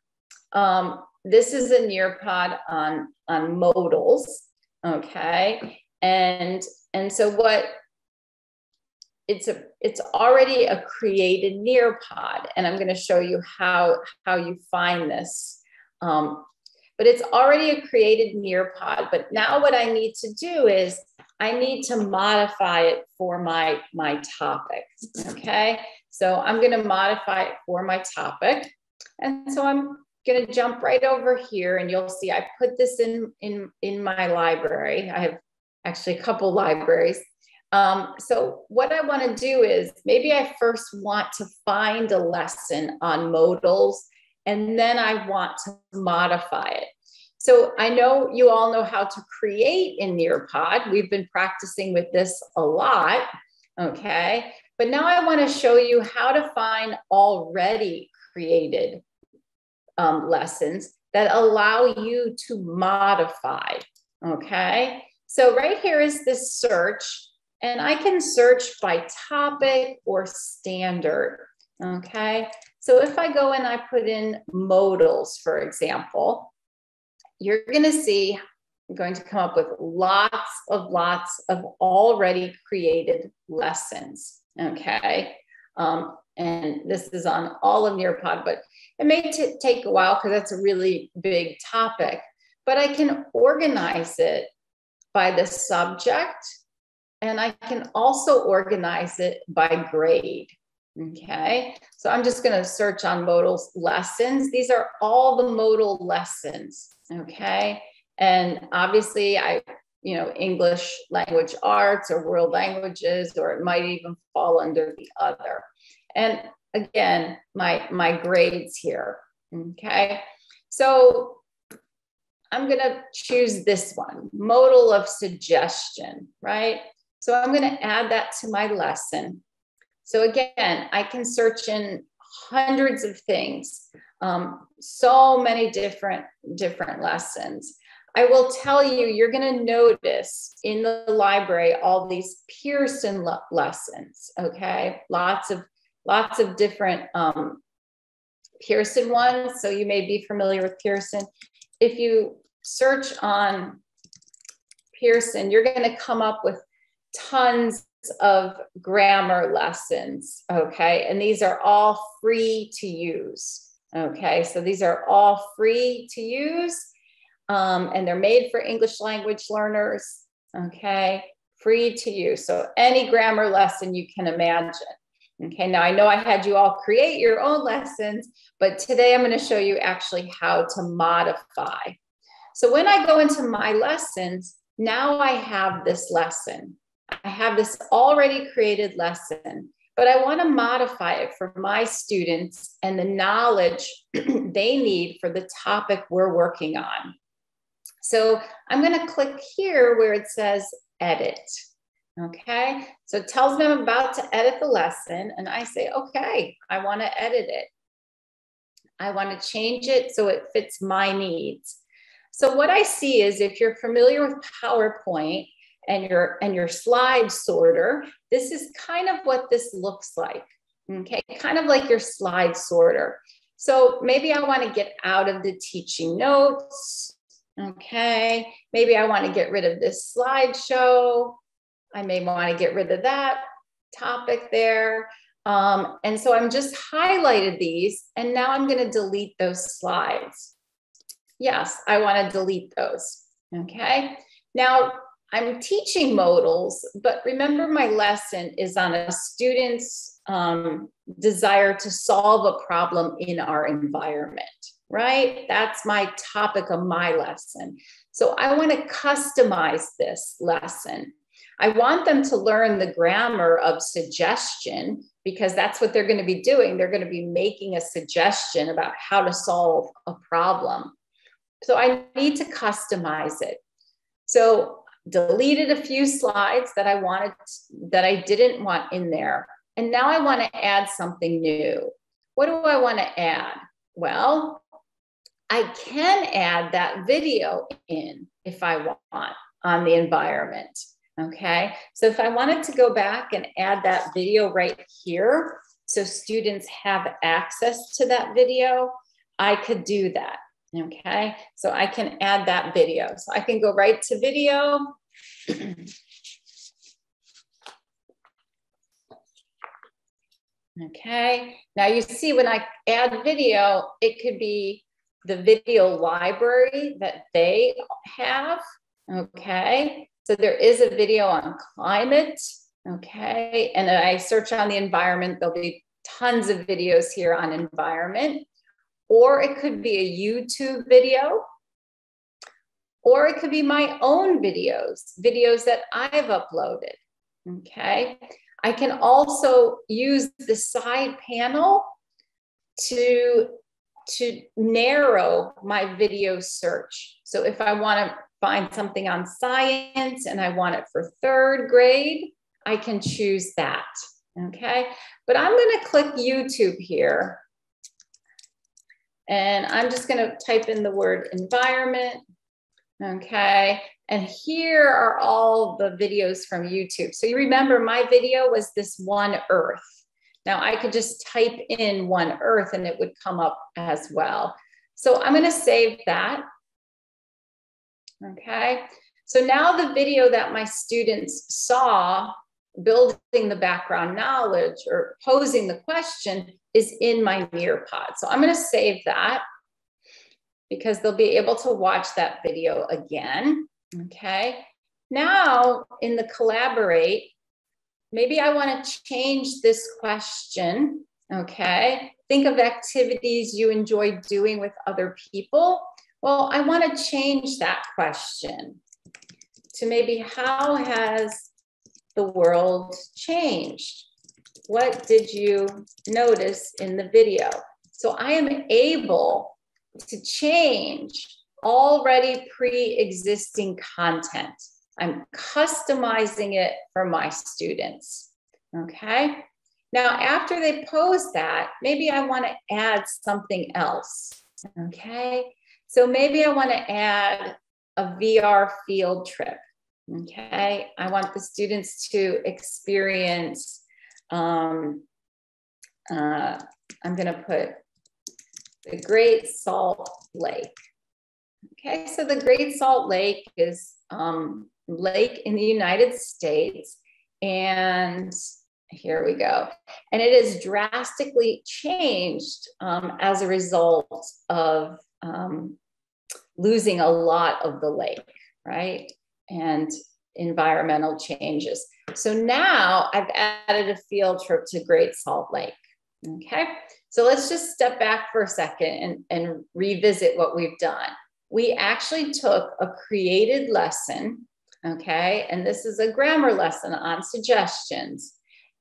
[SPEAKER 2] this is a Nearpod on modals, okay? And so what, it's already a created Nearpod, and I'm gonna show you how you find this. But it's already a created Nearpod, but now what I need to do is I need to modify it for my topic, okay? So I'm gonna modify it for my topic. And so I'm gonna jump right over here, and you'll see I put this in my library. I have actually a couple libraries. So what I wanna do is maybe I first want to find a lesson on modals, and then I want to modify it. So I know you all know how to create in Nearpod. We've been practicing with this a lot, okay? But now I want to show you how to find already created lessons that allow you to modify, okay? So right here is this search, and I can search by topic or standard, okay? So if I go and I put in modals, for example, you're gonna see, I'm going to come up with lots of already created lessons, okay? And this is on all of Nearpod, but it may take a while because that's a really big topic, but I can organize it by the subject, and I can also organize it by grade. Okay, so I'm just going to search on modals lessons. These are all the modal lessons. Okay, and obviously English language arts or world languages, or it might even fall under the other. And again, my grades here. Okay, so I'm going to choose this one, modal of suggestion, right? So I'm going to add that to my lesson. So again, I can search in hundreds of things, so many different lessons. I will tell you, you're going to notice in the library all these Pearson lessons. Okay, lots of different Pearson ones. So you may be familiar with Pearson. If you search on Pearson, you're going to come up with tons of grammar lessons, okay? And these are all free to use, okay? So these are all free to use, and they're made for English language learners, okay? Free to use. So any grammar lesson you can imagine. Okay, now I know I had you all create your own lessons, but today I'm going to show you actually how to modify. So when I go into my lessons, now I have this lesson. I have this already created lesson, but I want to modify it for my students and the knowledge they need for the topic we're working on. So I'm going to click here where it says edit. Okay, so it tells me I'm about to edit the lesson, and I say, okay, I want to edit it. I want to change it so it fits my needs. So what I see is, if you're familiar with PowerPoint and your slide sorter, this is kind of what this looks like. Okay, kind of like your slide sorter. So maybe I want to get out of the teaching notes. Okay, maybe I want to get rid of this slideshow. I may want to get rid of that topic there. And so I'm just highlighted these, and now I'm going to delete those slides. Yes, I want to delete those. Okay. Now I'm teaching modals, but remember my lesson is on a student's desire to solve a problem in our environment, right? That's my topic of my lesson. So I want to customize this lesson. I want them to learn the grammar of suggestion, because that's what they're going to be doing. They're going to be making a suggestion about how to solve a problem. So I need to customize it. So deleted a few slides that I didn't want in there. And now I want to add something new. What do I want to add? Well, I can add that video in if I want on the environment. Okay, so if I wanted to go back and add that video right here, so students have access to that video, I could do that. Okay, so I can add that video. So I can go right to video. Okay, now you see when I add video, it could be the video library that they have. Okay. So there is a video on climate, okay? And I search on the environment, there'll be tons of videos here on environment, or it could be a YouTube video, or it could be my own videos that I've uploaded, okay? I can also use the side panel to narrow my video search. So if I want to find something on science and I want it for 3rd grade, I can choose that, okay? But I'm going to click YouTube here, and I'm just going to type in the word environment, okay? And here are all the videos from YouTube. So you remember my video was this One Earth. Now I could just type in One Earth and it would come up as well. So I'm going to save that. Okay, so now the video that my students saw building the background knowledge or posing the question is in my Nearpod. So I'm going to save that because they'll be able to watch that video again. Okay, now in the collaborate, maybe I want to change this question. Okay, think of activities you enjoy doing with other people. Well, I want to change that question to maybe, how has the world changed? What did you notice in the video? So I am able to change already pre-existing content. I'm customizing it for my students, okay? Now, after they pose that, maybe I want to add something else, okay? So maybe I want to add a VR field trip, okay? I want the students to experience, I'm going to put the Great Salt Lake. Okay, so the Great Salt Lake is lake in the United States, and here we go. And it is drastically changed as a result of losing a lot of the lake, right? And environmental changes. So now I've added a field trip to Great Salt Lake. Okay, so let's just step back for a second and revisit what we've done. We actually took a created lesson, okay, and this is a grammar lesson on suggestions,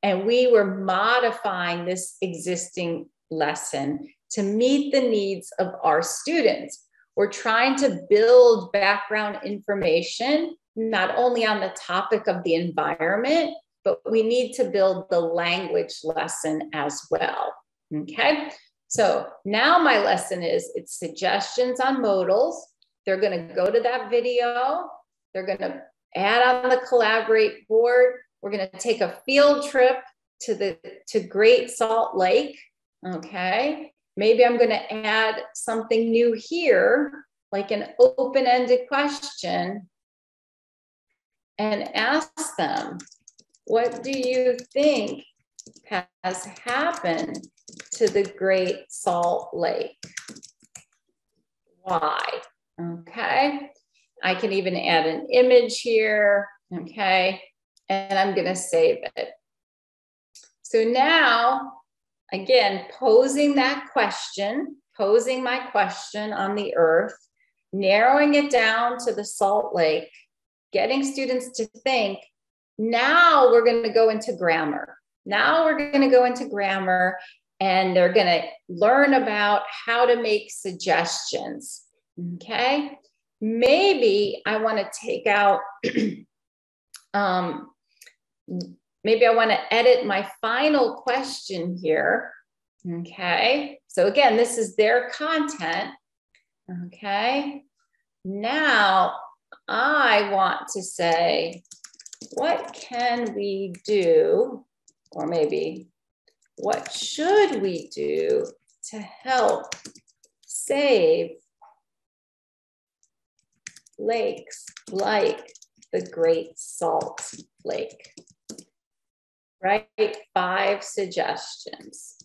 [SPEAKER 2] and we were modifying this existing lesson to meet the needs of our students. We're trying to build background information, not only on the topic of the environment, but we need to build the language lesson as well, okay? So now my lesson is, it's suggestions on modals. They're gonna go to that video. They're gonna add on the collaborate board. We're gonna take a field trip to Great Salt Lake, okay? Maybe I'm gonna add something new here, like an open-ended question, and ask them, what do you think has happened to the Great Salt Lake? Why? Okay. I can even add an image here. Okay. And I'm going to save it. So now, again, posing that question, posing my question on the earth, narrowing it down to the Salt Lake, getting students to think. Now we're going to go into grammar. Now we're going to go into grammar, and they're going to learn about how to make suggestions. Okay. Maybe I want to take out, maybe I want to edit my final question here. Okay. So again, this is their content. Okay. Now I want to say, what can we do, or maybe what should we do to help save lakes like the Great Salt Lake? Right? 5 suggestions.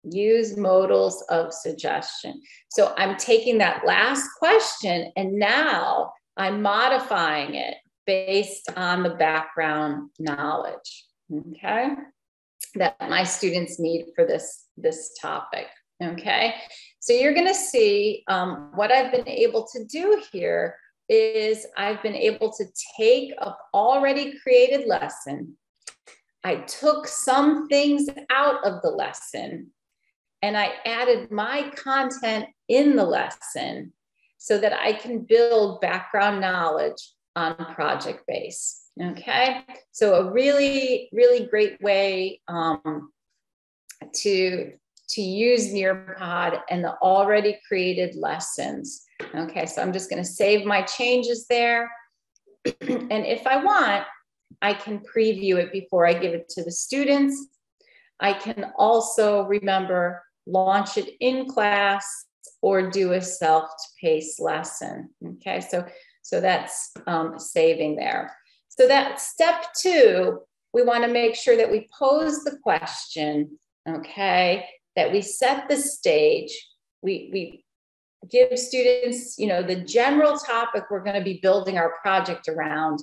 [SPEAKER 2] Use modals of suggestion. So I'm taking that last question and now I'm modifying it based on the background knowledge, okay, that my students need for this topic, okay? So you're gonna see what I've been able to do here is I've been able to take an already created lesson. I took some things out of the lesson and I added my content in the lesson so that I can build background knowledge on project base, okay? So a really, really great way to use Nearpod and the already created lessons. Okay, so I'm just gonna save my changes there. And if I want, I can preview it before I give it to the students. I can also, remember, launch it in class or do a self-paced lesson. Okay, so that's saving there. So that step 2, we want to make sure that we pose the question, okay, that we set the stage. We give students, you know, the general topic we're going to be building our project around,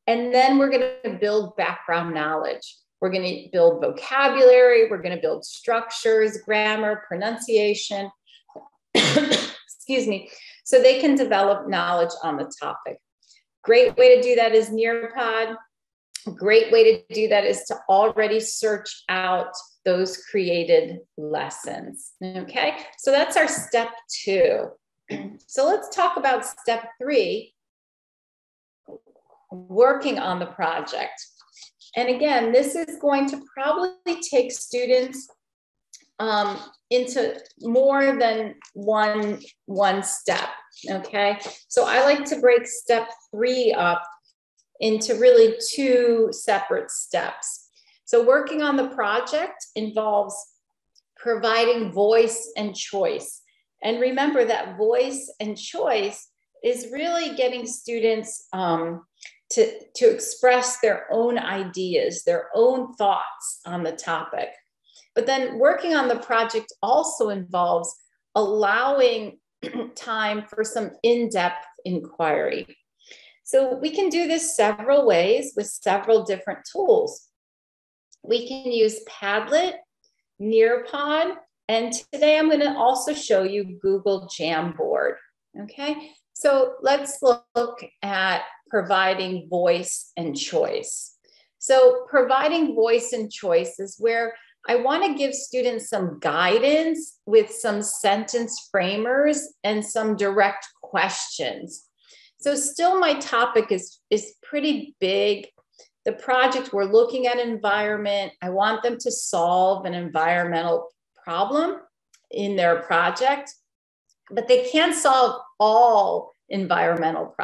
[SPEAKER 2] and then we're going to build background knowledge. We're going to build vocabulary. We're going to build structures, grammar, pronunciation, excuse me, so they can develop knowledge on the topic. Great way to do that is Nearpod. Great way to do that is to already search out those created lessons. Okay, so that's our step 2. So let's talk about step 3, working on the project. And again, this is going to probably take students into more than one step, okay? So I like to break step 3 up into really 2 separate steps. So working on the project involves providing voice and choice. And remember that voice and choice is really getting students to express their own ideas, their own thoughts on the topic. But then working on the project also involves allowing time for some in-depth inquiry. So we can do this several ways with several different tools. We can use Padlet, Nearpod, and today I'm going to also show you Google Jamboard. Okay, so let's look at providing voice and choice. So providing voice and choice is where I want to give students some guidance with some sentence framers and some direct questions. So still my topic is pretty big. The project, we're looking at environment. I want them to solve an environmental problem in their project, but they can't solve all environmental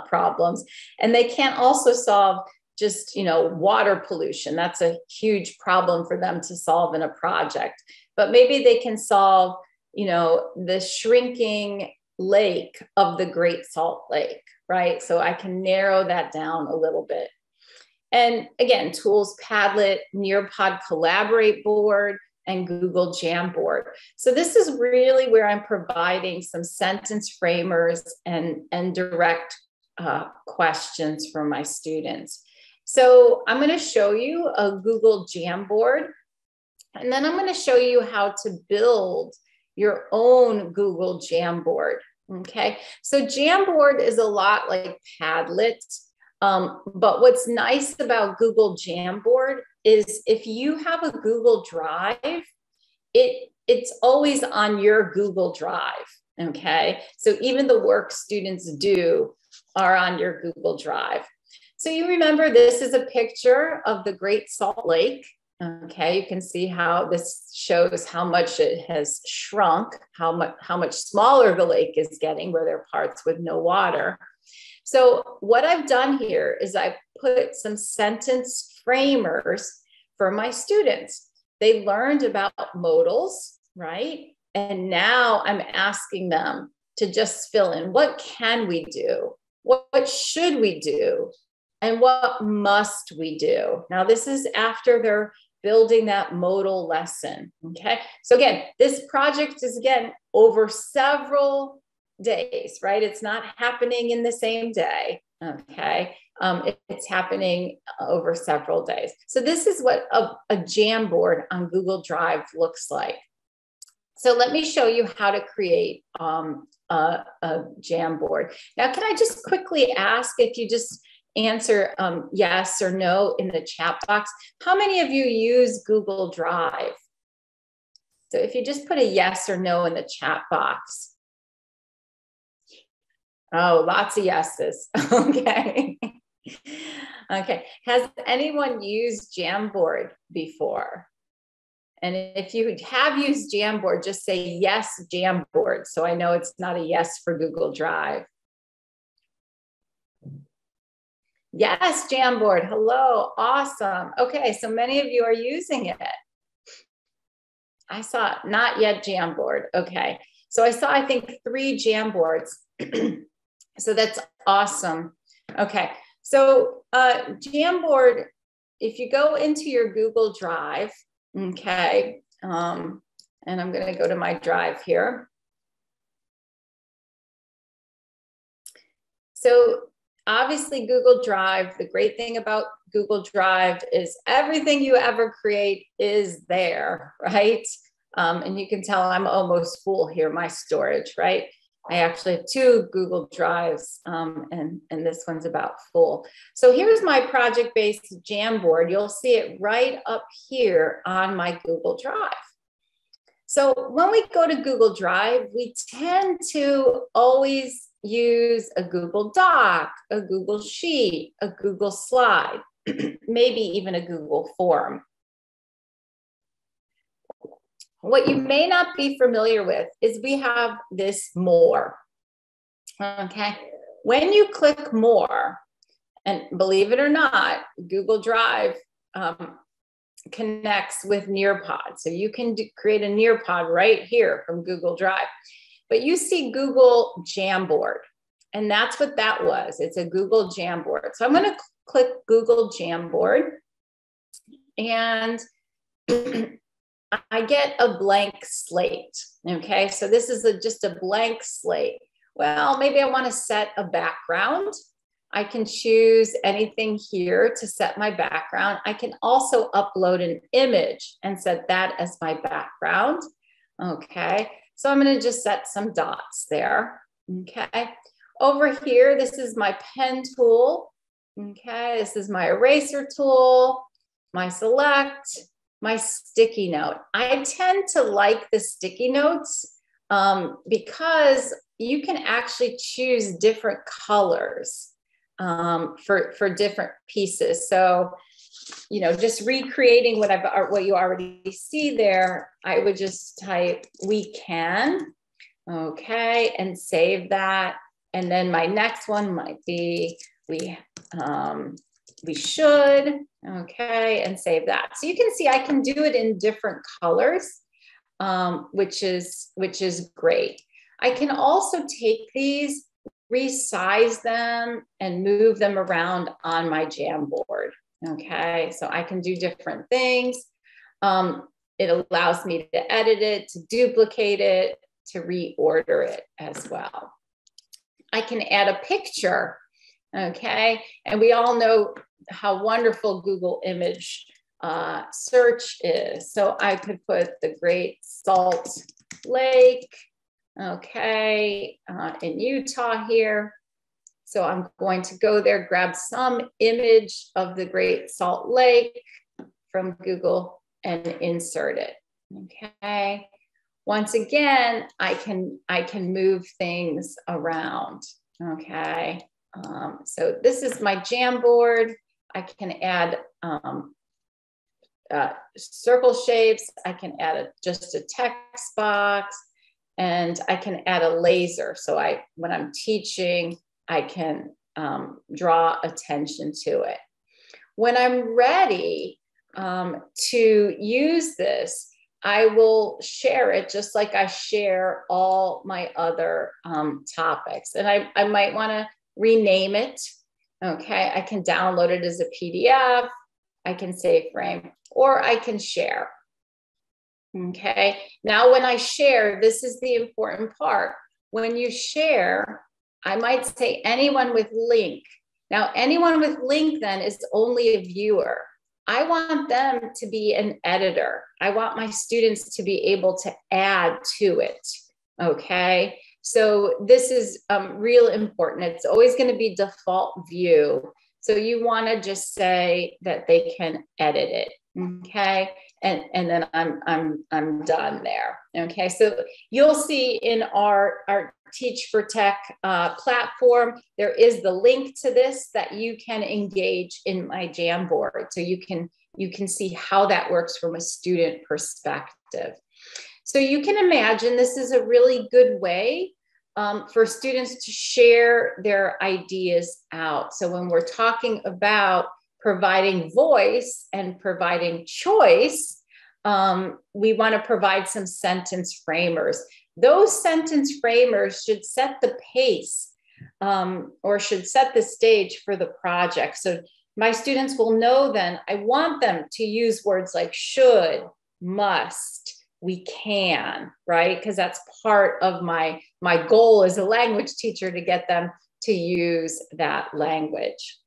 [SPEAKER 2] problems. And they can't also solve just, water pollution. That's a huge problem for them to solve in a project. But maybe they can solve, the shrinking lake of the Great Salt Lake, right? So I can narrow that down a little bit. And again, tools, Padlet, Nearpod Collaborate Board, and Google Jamboard. So this is really where I'm providing some sentence framers and direct questions for my students. So I'm going to show you a Google Jamboard, and then I'm going to show you how to build your own Google Jamboard. Okay, so Jamboard is a lot like Padlet, but what's nice about Google Jamboard is if you have a Google Drive, it's always on your Google Drive. Okay, so even the work students do are on your Google Drive. So you remember this is a picture of the Great Salt Lake. Okay, you can see how this shows how much it has shrunk, how much smaller the lake is getting, where there are parts with no water. So what I've done here is I've put some sentence framers for my students. They learned about modals, right? And now I'm asking them to just fill in, what can we do? What should we do? And what must we do? Now, this is after they're building that modal lesson, okay? So again, this project is, again, over several days, right? It's not happening in the same day, okay? It's happening over several days. So this is what a Jamboard on Google Drive looks like. So let me show you how to create a Jamboard. Now, can I just quickly ask if you just answer yes or no in the chat box? How many of you use Google Drive? So if you just put a yes or no in the chat box. Oh, lots of yeses. Okay. Okay. Has anyone used Jamboard before? And if you have used Jamboard, just say yes, Jamboard. So I know it's not a yes for Google Drive. Yes, Jamboard. Hello. Awesome. Okay. So many of you are using it. I saw not yet Jamboard. Okay. So I saw, I think, 3 Jamboards. So that's awesome. Okay. So Jamboard, if you go into your Google Drive, okay, and I'm going to go to my drive here. So obviously Google Drive, the great thing about Google Drive is everything you ever create is there, right? And you can tell I'm almost full here, my storage, right? I actually have 2 Google Drives, and this one's about full. So here's my project-based Jamboard. You'll see it right up here on my Google Drive. So when we go to Google Drive, we tend to always use a Google Doc, a Google Sheet, a Google Slide, maybe even a Google Form. What you may not be familiar with is we have this more, okay? When you click more, and believe it or not, Google Drive connects with Nearpod. So you can create a Nearpod right here from Google Drive. But you see Google Jamboard, and that's what that was. It's a Google Jamboard. So I'm going to click Google Jamboard, and I get a blank slate, okay? So this is just a blank slate. Well, maybe I want to set a background. I can choose anything here to set my background. I can also upload an image and set that as my background. Okay, so I'm going to just set some dots there. Okay, over here, this is my pen tool. Okay, this is my eraser tool, my select, my sticky note. I tend to like the sticky notes because you can actually choose different colors for different pieces. So, you know, just recreating what you already see there, I would just type "we can," okay, and save that. And then my next one might be we should, okay, and save that. So you can see I can do it in different colors, which is great. I can also take these, resize them, and move them around on my Jamboard. Okay, so I can do different things. It allows me to edit it, to duplicate it, to reorder it as well. I can add a picture, okay? And we all know how wonderful Google image search is. So I could put the Great Salt Lake, okay, in Utah here. So I'm going to go there, grab some image of the Great Salt Lake from Google and insert it, okay? Once again, I can move things around, okay? So this is my Jamboard. I can add circle shapes. I can add just a text box, and I can add a laser. So when I'm teaching, I can draw attention to it. When I'm ready to use this, I will share it just like I share all my other topics. And I might want to rename it. Okay, I can download it as a PDF. I can save frame, or I can share. Okay, now when I share, this is the important part. When you share, I might say anyone with link. Now, anyone with link then is only a viewer. I want them to be an editor. I want my students to be able to add to it, okay? So this is real important. It's always going to be default view. So you want to just say that they can edit it, okay? And then I'm done there, okay? So you'll see in our Teach for Tech platform, there is the link to this that you can engage in my Jamboard. So you can see how that works from a student perspective. So you can imagine this is a really good way for students to share their ideas out. So when we're talking about providing voice and providing choice, we want to provide some sentence framers. Those sentence framers should set the pace or should set the stage for the project. So my students will know then I want them to use words like should, must, we can, right? Because that's part of my goal as a language teacher, to get them to use that language.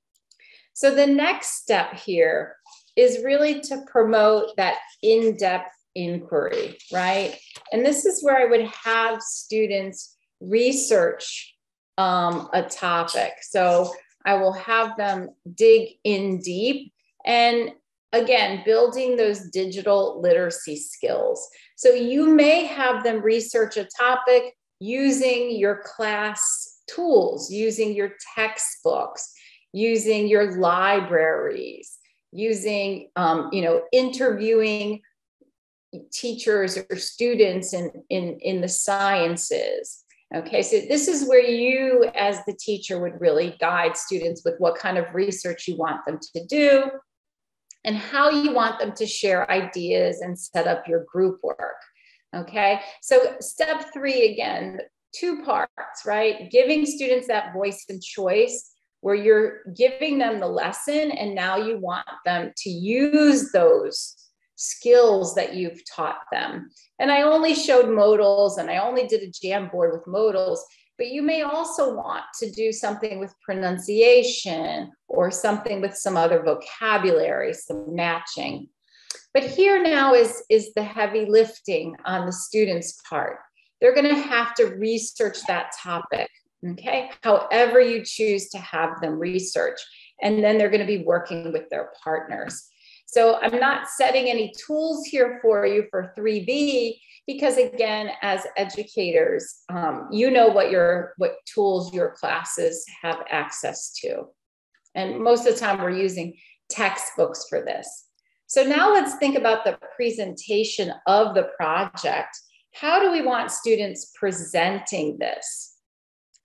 [SPEAKER 2] So the next step here is really to promote that in-depth inquiry, right? And this is where I would have students research a topic. So I will have them dig in deep, and again, building those digital literacy skills. So you may have them research a topic using your class tools, using your textbooks, using your libraries, using, interviewing teachers or students in the sciences. Okay, so this is where you as the teacher would really guide students with what kind of research you want them to do and how you want them to share ideas and set up your group work. Okay, so step 3, again, 2 parts, right? Giving students that voice and choice, where you're giving them the lesson and now you want them to use those skills that you've taught them. And I only showed modals and I only did a Jamboard with modals, but you may also want to do something with pronunciation or something with some other vocabulary, some matching. But here now is the heavy lifting on the student's part. They're going to have to research that topic, okay? However you choose to have them research. And then they're going to be working with their partners. So I'm not setting any tools here for you for 3B, because again, as educators, you know what tools your classes have access to. And most of the time we're using textbooks for this. So now let's think about the presentation of the project. How do we want students presenting this?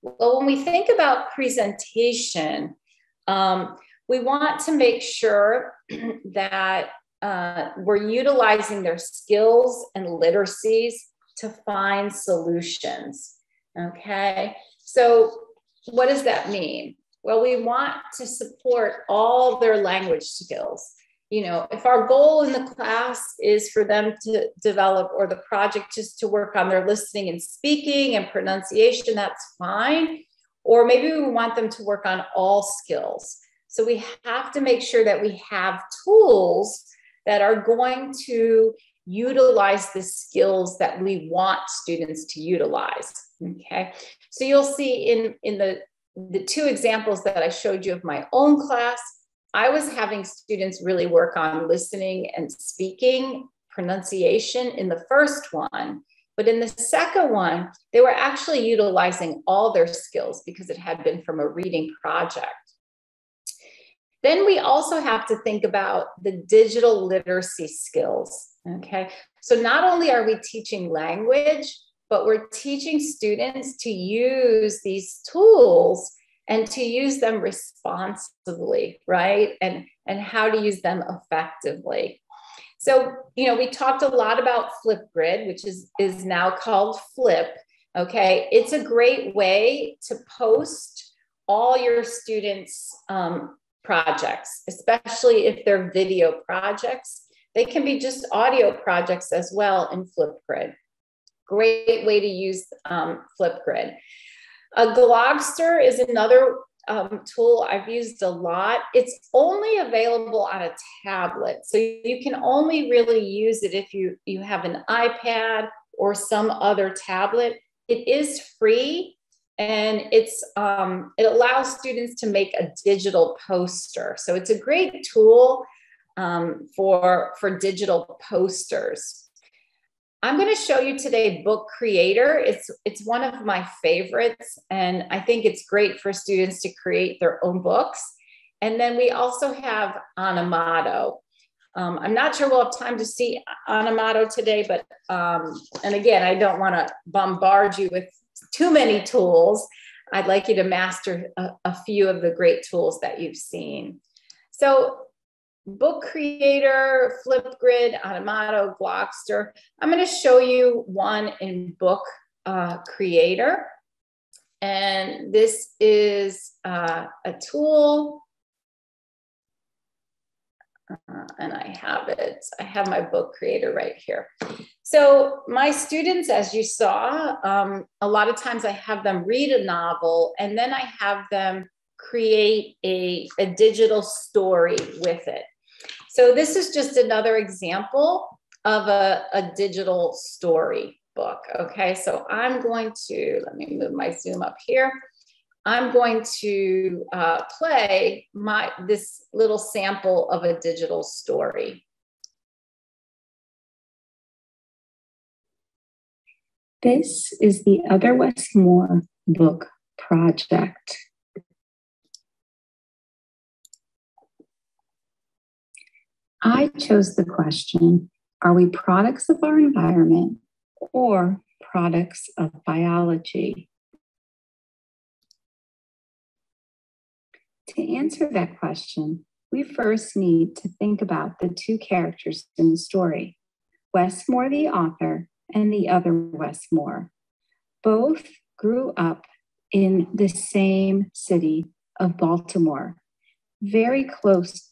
[SPEAKER 2] Well, when we think about presentation, we want to make sure that we're utilizing their skills and literacies to find solutions, okay? So what does that mean? Well, we want to support all their language skills. You know, if our goal in the class is for them to develop, or the project just to work on their listening and speaking and pronunciation, that's fine. Or maybe we want them to work on all skills. So we have to make sure that we have tools that are going to utilize the skills that we want students to utilize, okay? So you'll see in the two examples that I showed you of my own class, I was having students really work on listening and speaking, pronunciation in the first one, but in the second one, they were actually utilizing all their skills because it had been from a reading project. Then we also have to think about the digital literacy skills, okay? So not only are we teaching language, but we're teaching students to use these tools and to use them responsibly, right? And how to use them effectively. So, you know, we talked a lot about Flipgrid, which is now called Flip, okay? It's a great way to post all your students' projects, especially if they're video projects. They can be just audio projects as well in Flipgrid. Great way to use Flipgrid. A Glogster is another tool I've used a lot. It's only available on a tablet, so you can only really use it if you have an iPad or some other tablet. It is free, and it allows students to make a digital poster. So it's a great tool for digital posters. I'm going to show you today Book Creator. It's one of my favorites, and I think it's great for students to create their own books. And then we also have Animoto. I'm not sure we'll have time to see Animoto today, but, and again, I don't want to bombard you with too many tools. I'd like you to master a few of the great tools that you've seen. So Book Creator, Flipgrid, Animoto, Glogster. I'm going to show you one in Book Creator. And this is a tool. And I have my Book Creator right here. So my students, as you saw, a lot of times I have them read a novel, and then I have them create a digital story with it. So this is just another example of a digital story book, okay? So I'm going to, let me move my Zoom up here. I'm going to play this little sample of a digital story.
[SPEAKER 6] This is the Other Westmore book project. I chose the question, are we products of our environment or products of biology? To answer that question, we first need to think about the two characters in the story, Westmore, the author, and the other Westmore. Both grew up in the same city of Baltimore, very close.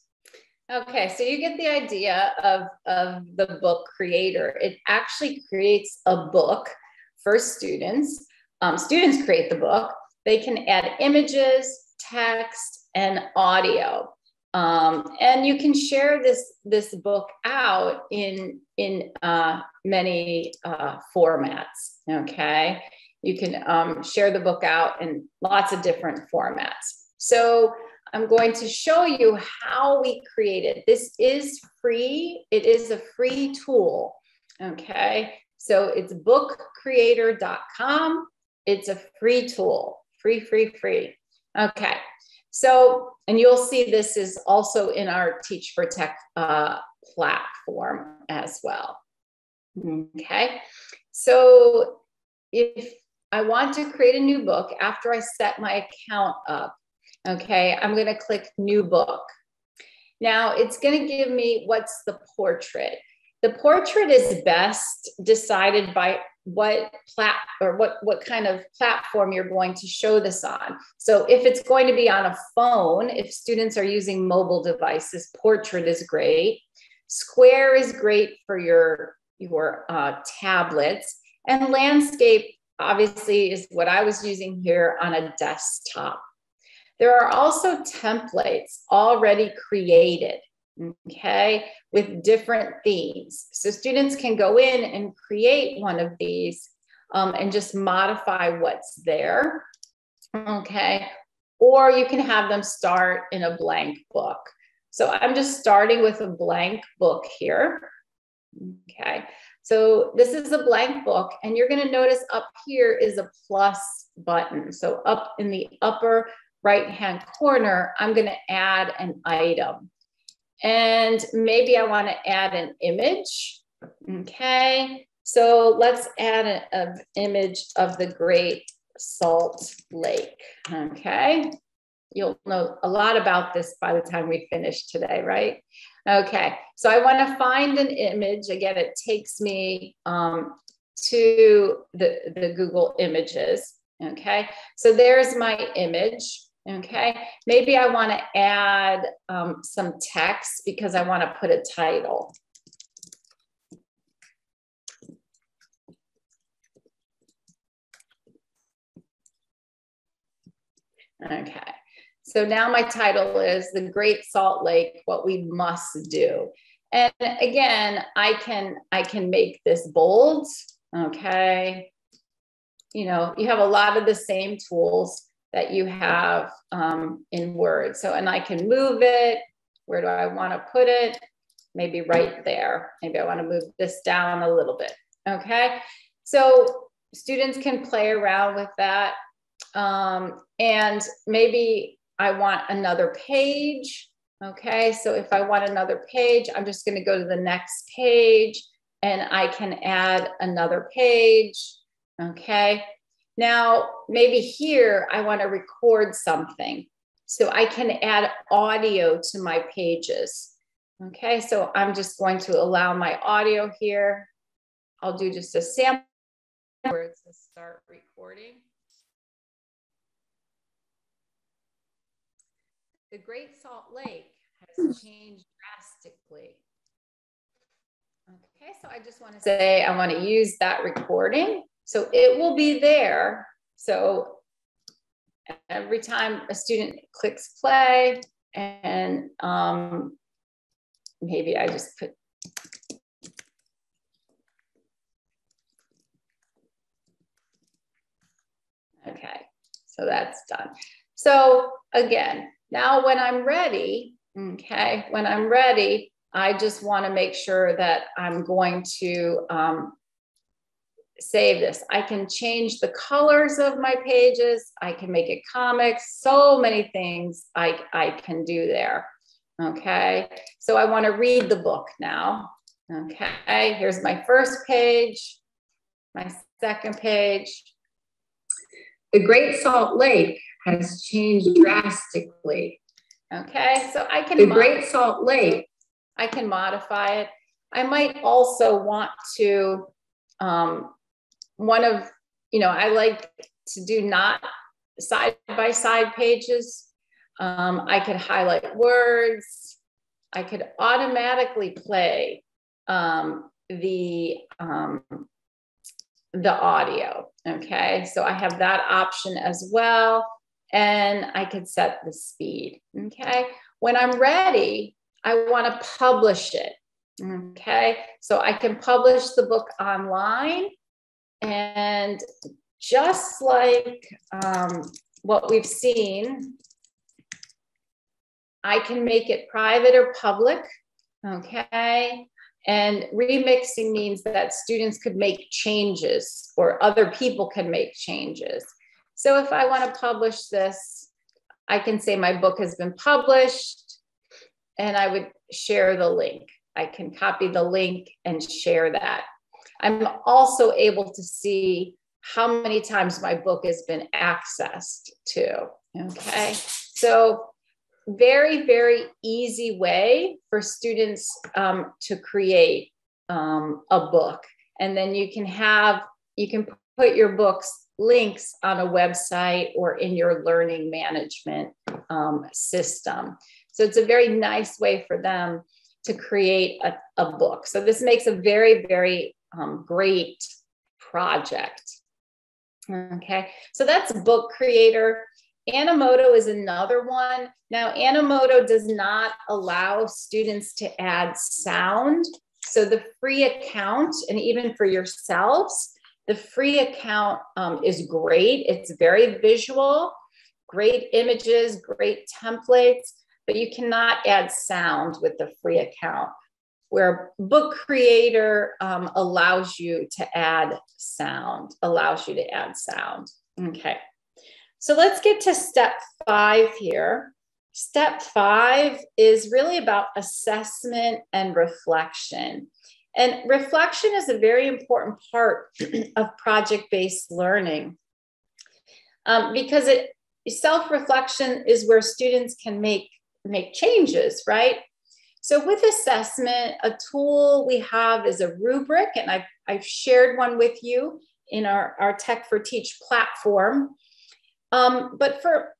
[SPEAKER 2] Okay, so you get the idea of the Book Creator. It actually creates a book for students students create the book, they can add images, text, and audio. And you can share this book out in many formats, okay? You can share the book out in lots of different formats. So I'm going to show you how we created. This is free. It is a free tool, okay? So it's bookcreator.com. It's a free tool, free. Okay, so, and you'll see this is also in our Teach for Tech platform as well. Okay, so if I want to create a new book after I set my account up, okay, I'm going to click New Book. Now it's going to give me what's the portrait. The portrait is best decided by what kind of platform you're going to show this on. So if it's going to be on a phone, if students are using mobile devices, portrait is great. Square is great for your tablets, and landscape obviously is what I was using here on a desktop. There are also templates already created, okay, with different themes. So students can go in and create one of these and just modify what's there, okay? Or you can have them start in a blank book. So I'm just starting with a blank book here, okay? So this is a blank book, and you're gonna notice up here is a plus button. So up in the upper right-hand corner, I'm gonna add an item. And maybe I want to add an image. Okay, so let's add an image of the Great Salt Lake. Okay, you'll know a lot about this by the time we finish today, right? Okay, so I want to find an image. Again, it takes me to the Google Images. Okay, so there's my image. Okay, maybe I want to add some text because I want to put a title. Okay, so now my title is The Great Salt Lake, What We Must Do. And again, I can make this bold, okay? You know, you have a lot of the same tools that you have in Word. So, and I can move it. Where do I want to put it? Maybe right there. Maybe I want to move this down a little bit. Okay. So students can play around with that. And maybe I want another page. Okay. So if I want another page, I'm just going to go to the next page and I can add another page. Okay. Now, maybe here I want to record something. So I can add audio to my pages. Okay, so I'm just going to allow my audio here. I'll do just a sample words to start recording. The Great Salt Lake has changed drastically. Okay, so I just want to say I want to use that recording. So it will be there. So every time a student clicks play, and maybe I just put, okay, so that's done. So again, now when I'm ready, okay, when I'm ready, I just want to make sure that I'm going to save this. I can change the colors of my pages. I can make it comics, so many things I can do there. Okay, so I want to read the book now. Okay, here's my first page, my second page. The Great Salt Lake has changed drastically. Okay, so I can Great Salt Lake, I can modify it. I might also want to I like to do not side-by-side pages. I could highlight words. I could automatically play the audio. Okay, so I have that option as well. And I could set the speed. Okay, when I'm ready, I want to publish it. Okay, so I can publish the book online. And just like what we've seen, I can make it private or public. Okay. And remixing means that students could make changes or other people can make changes. So if I want to publish this, I can say my book has been published and I would share the link. I can copy the link and share that. I'm also able to see how many times my book has been accessed too. Okay. So very, very easy way for students to create a book. And then you can put your book's links on a website or in your learning management system. So it's a very nice way for them to create a book. So this makes a very, very great project. Okay, so that's Book Creator. Animoto is another one. Now, Animoto does not allow students to add sound. So the free account, and even for yourselves, the free account is great. It's very visual, great images, great templates, but you cannot add sound with the free account, where Book Creator allows you to add sound, Okay. So let's get to step 5 here. Step 5 is really about assessment and reflection. And reflection is a very important part of project-based learning because self-reflection is where students can make changes, right? So with assessment, a tool we have is a rubric, and I've shared one with you in our Tech for Teach platform. But for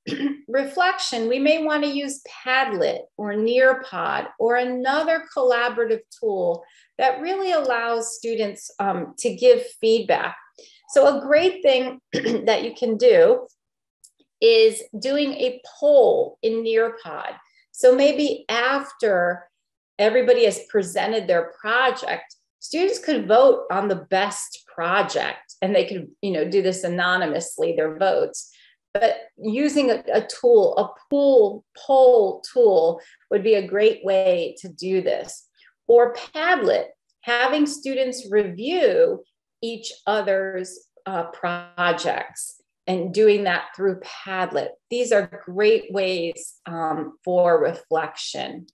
[SPEAKER 2] reflection, we may want to use Padlet or Nearpod or another collaborative tool that really allows students to give feedback. So a great thing that you can do is doing a poll in Nearpod. So maybe after everybody has presented their project, students could vote on the best project, and they could, do this anonymously, their votes. But using a tool, a poll tool would be a great way to do this. Or Padlet, having students review each other's projects and doing that through Padlet. These are great ways for reflection.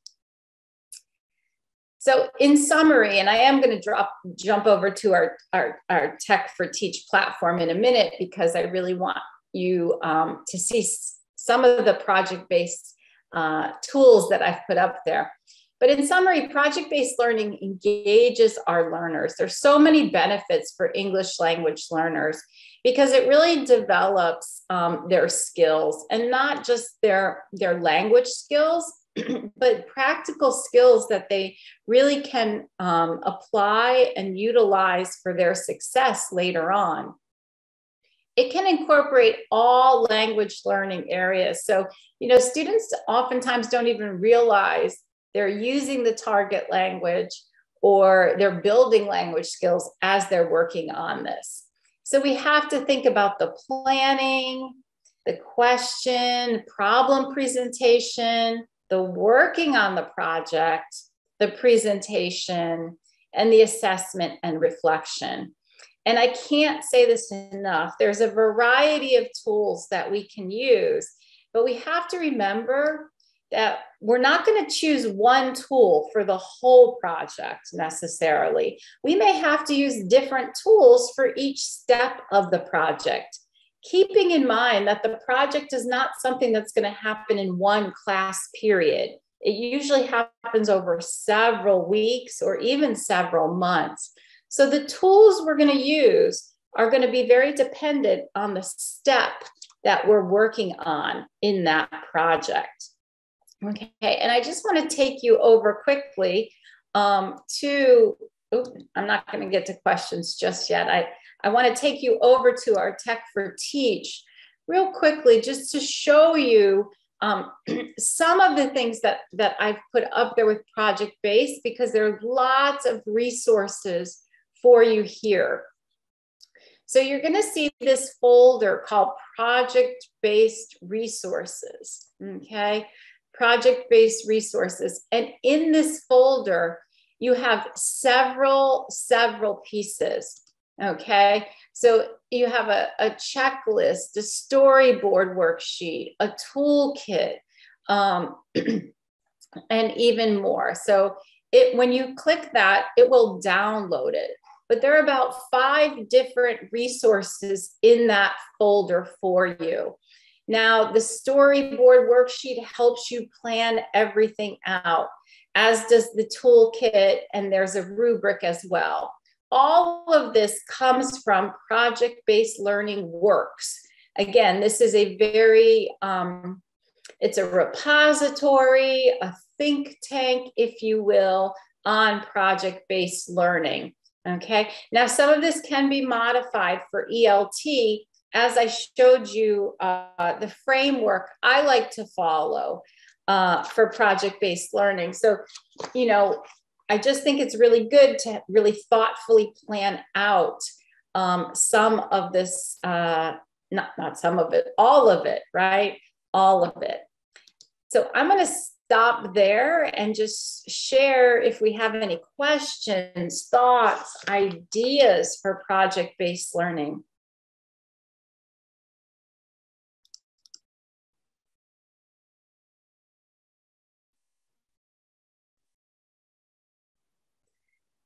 [SPEAKER 2] So in summary, and I am going to jump over to our Tech for Teach platform in a minute, because I really want you to see some of the project-based tools that I've put up there. But in summary, project-based learning engages our learners. There's so many benefits for English language learners because it really develops their skills, and not just their language skills, but practical skills that they really can apply and utilize for their success later on. It can incorporate all language learning areas. So, students oftentimes don't even realize they're using the target language or they're building language skills as they're working on this. So we have to think about the planning, the question, problem presentation, the working on the project, the presentation, and the assessment and reflection. And I can't say this enough. There's a variety of tools that we can use, but we have to remember that we're not going to choose one tool for the whole project necessarily. We may have to use different tools for each step of the project, keeping in mind that the project is not something that's going to happen in one class period. It usually happens over several weeks or even several months. So the tools we're going to use are going to be very dependent on the step that we're working on in that project. Okay, and I just want to take you over quickly I'm not going to get to questions just yet. I want to take you over to our Tech for Teach real quickly, just to show you some of the things that I've put up there with project-based, because there are lots of resources for you here. So you're going to see this folder called project-based resources, okay? Project-based resources. And in this folder, you have several pieces, okay? So you have a checklist, a storyboard worksheet, a toolkit, and even more. So when you click that, it will download it. But there are about 5 different resources in that folder for you. Now, the storyboard worksheet helps you plan everything out, as does the toolkit, and there's a rubric as well. All of this comes from Project-Based Learning Works. Again, this is a very, it's a repository, a think tank, if you will, on project-based learning, okay? Now, some of this can be modified for ELT. As I showed you, the framework I like to follow for project-based learning. So, you know, I just think it's really good to really thoughtfully plan out some of this, not some of it, all of it, right? All of it. So I'm going to stop there and just share if we have any questions, thoughts, ideas for project-based learning.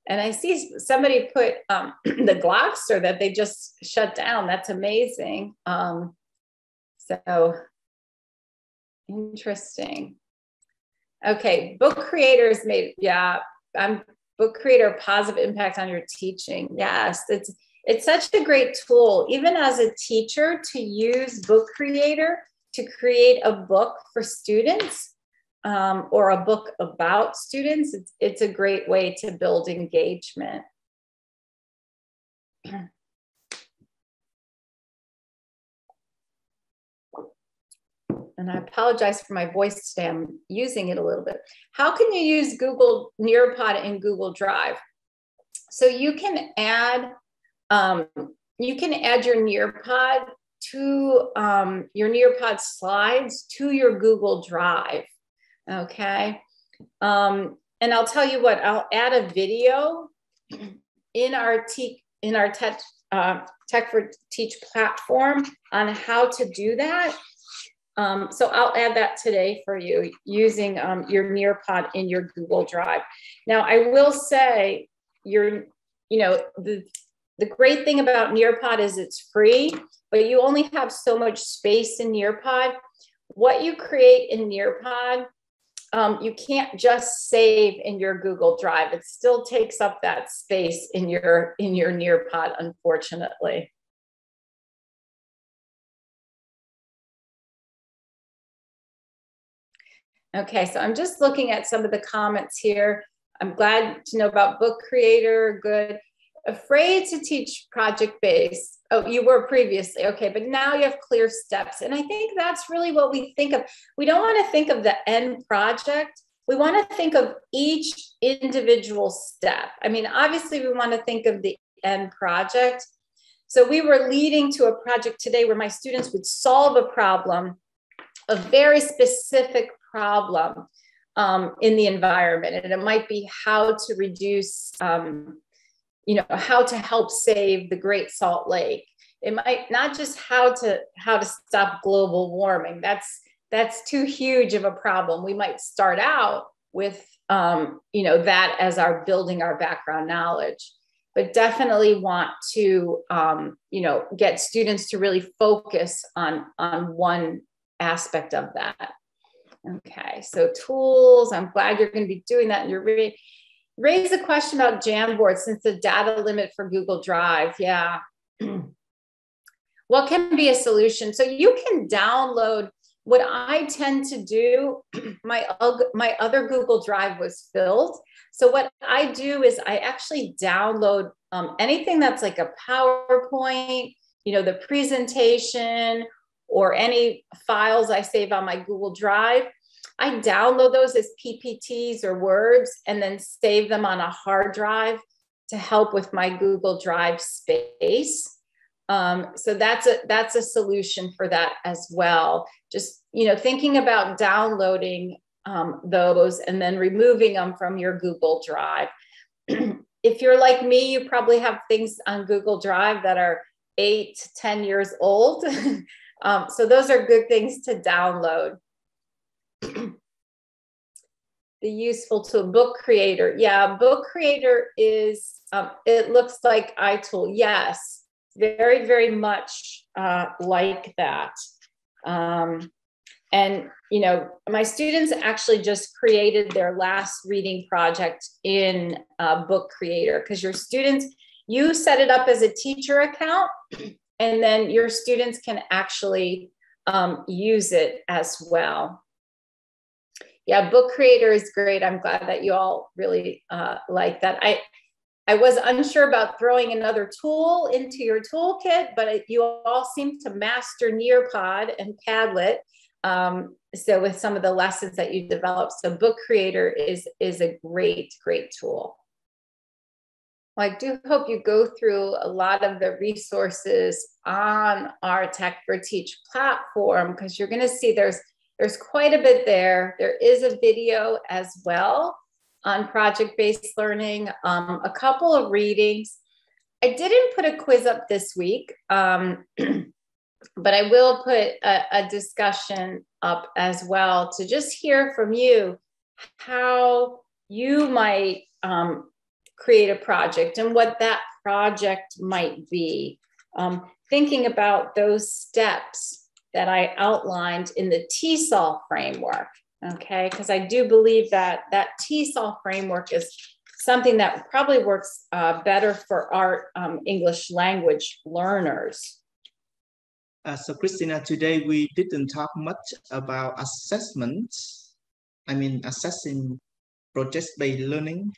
[SPEAKER 2] And I see somebody put the Glockster that they just shut down. That's amazing. So interesting. Okay, book creators made, yeah, book creator, positive impact on your teaching. Yes, it's such a great tool, even as a teacher, to use Book Creator to create a book for students. Or a book about students. It's a great way to build engagement. And I apologize for my voice today. I'm using it a little bit. How can you use Google Nearpod in Google Drive? So you can add your Nearpod to your Nearpod slides to your Google Drive. Okay. And I'll tell you what, I'll add a video in our Tech for Teach platform on how to do that. So I'll add that today for you using your Nearpod in your Google Drive. Now, I will say the great thing about Nearpod is it's free, but you only have so much space in Nearpod. What you create in Nearpod, you can't just save in your Google Drive. It still takes up that space in your Nearpod, unfortunately. Okay, so I'm just looking at some of the comments here. I'm glad to know about Book Creator, good. Afraid to teach project-based. Oh, you were previously, okay, but now you have clear steps. And I think that's really what we think of. We don't want to think of the end project. We want to think of each individual step. I mean, obviously we want to think of the end project. So we were leading to a project today where my students would solve a problem, a very specific problem in the environment. And it might be how to reduce, how to help save the Great Salt Lake. It might not just how to stop global warming. That's too huge of a problem. We might start out with, that as our building our background knowledge, but definitely want to, get students to really focus on one aspect of that. Okay, so tools, I'm glad you're going to be doing that. And you're really raise a question about Jamboard since the data limit for Google Drive. Yeah. What can be a solution? So you can download what I tend to do, my other Google Drive was filled. So what I do is I actually download anything that's like a PowerPoint, the presentation, or any files I save on my Google Drive. I download those as PPTs or Words and then save them on a hard drive to help with my Google Drive space. So that's a solution for that as well. Just, thinking about downloading those and then removing them from your Google Drive. If you're like me, you probably have things on Google Drive that are 8 to 10 years old. So those are good things to download. The useful tool, Book Creator. Yeah, Book Creator is, it looks like iTool. Yes, very, very much like that. And, my students actually just created their last reading project in Book Creator, because your students, you set it up as a teacher account, and then your students can actually use it as well. Yeah, Book Creator is great. I'm glad that you all really like that. I was unsure about throwing another tool into your toolkit, but you all seem to master Nearpod and Padlet. So with some of the lessons that you developed, so Book Creator is a great, great tool. Well, I do hope you go through a lot of the resources on our Tech for Teach platform, because you're going to see there's quite a bit there. There is a video as well on project-based learning, a couple of readings. I didn't put a quiz up this week, but I will put a discussion up as well to just hear from you how you might create a project and what that project might be. Thinking about those steps that I outlined in the TESOL framework, okay? Because I do believe that that TESOL framework is something that probably works better for our English language learners.
[SPEAKER 1] So Christina, today we didn't talk much about assessment. I mean, assessing project-based learning.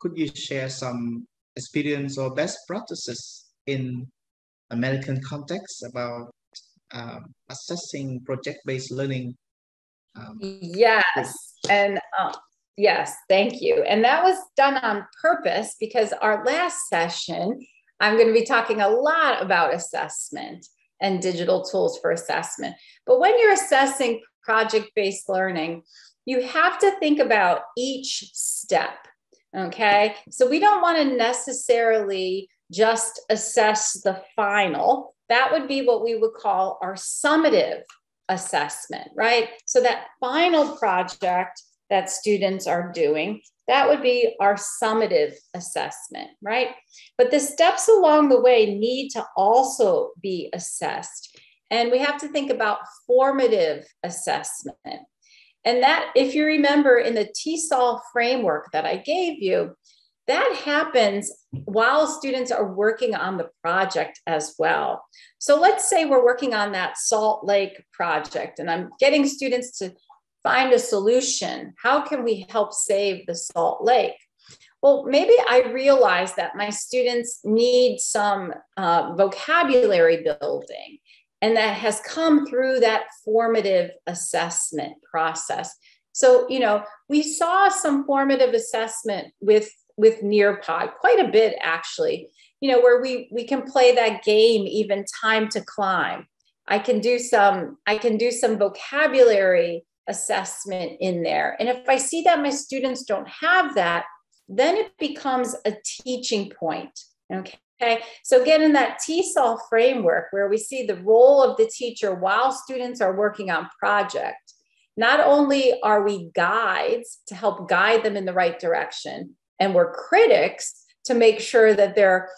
[SPEAKER 1] Could you share some experience or best practices in American context about assessing project-based learning?
[SPEAKER 2] Yes, and yes, thank you. And that was done on purpose because our last session, I'm going to be talking a lot about assessment and digital tools for assessment. But when you're assessing project-based learning, you have to think about each step, okay? So we don't want to necessarily just assess the final. That would be what we would call our summative assessment, right? So that final project that students are doing, that would be our summative assessment, right? But the steps along the way need to also be assessed. And we have to think about formative assessment. And that, if you remember in the TESOL framework that I gave you, that happens while students are working on the project as well. So let's say we're working on that Salt Lake project and I'm getting students to find a solution. How can we help save the Salt Lake? Well, maybe I realize that my students need some vocabulary building, and that has come through that formative assessment process. So, we saw some formative assessment with Nearpod, quite a bit actually, where we can play that game, even Time to Climb. I can do some vocabulary assessment in there. And if I see that my students don't have that, then it becomes a teaching point, okay? So again, in that TESOL framework where we see the role of the teacher while students are working on project, not only are we guides to help guide them in the right direction, and we're critics to make sure that they're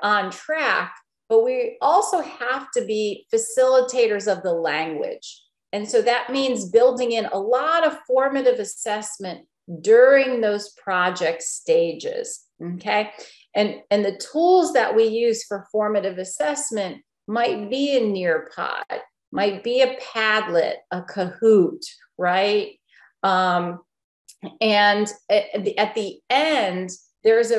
[SPEAKER 2] on track, but we also have to be facilitators of the language. And so that means building in a lot of formative assessment during those project stages, okay? And the tools that we use for formative assessment might be in Nearpod, might be a Padlet, a Kahoot, right? And at the end, there's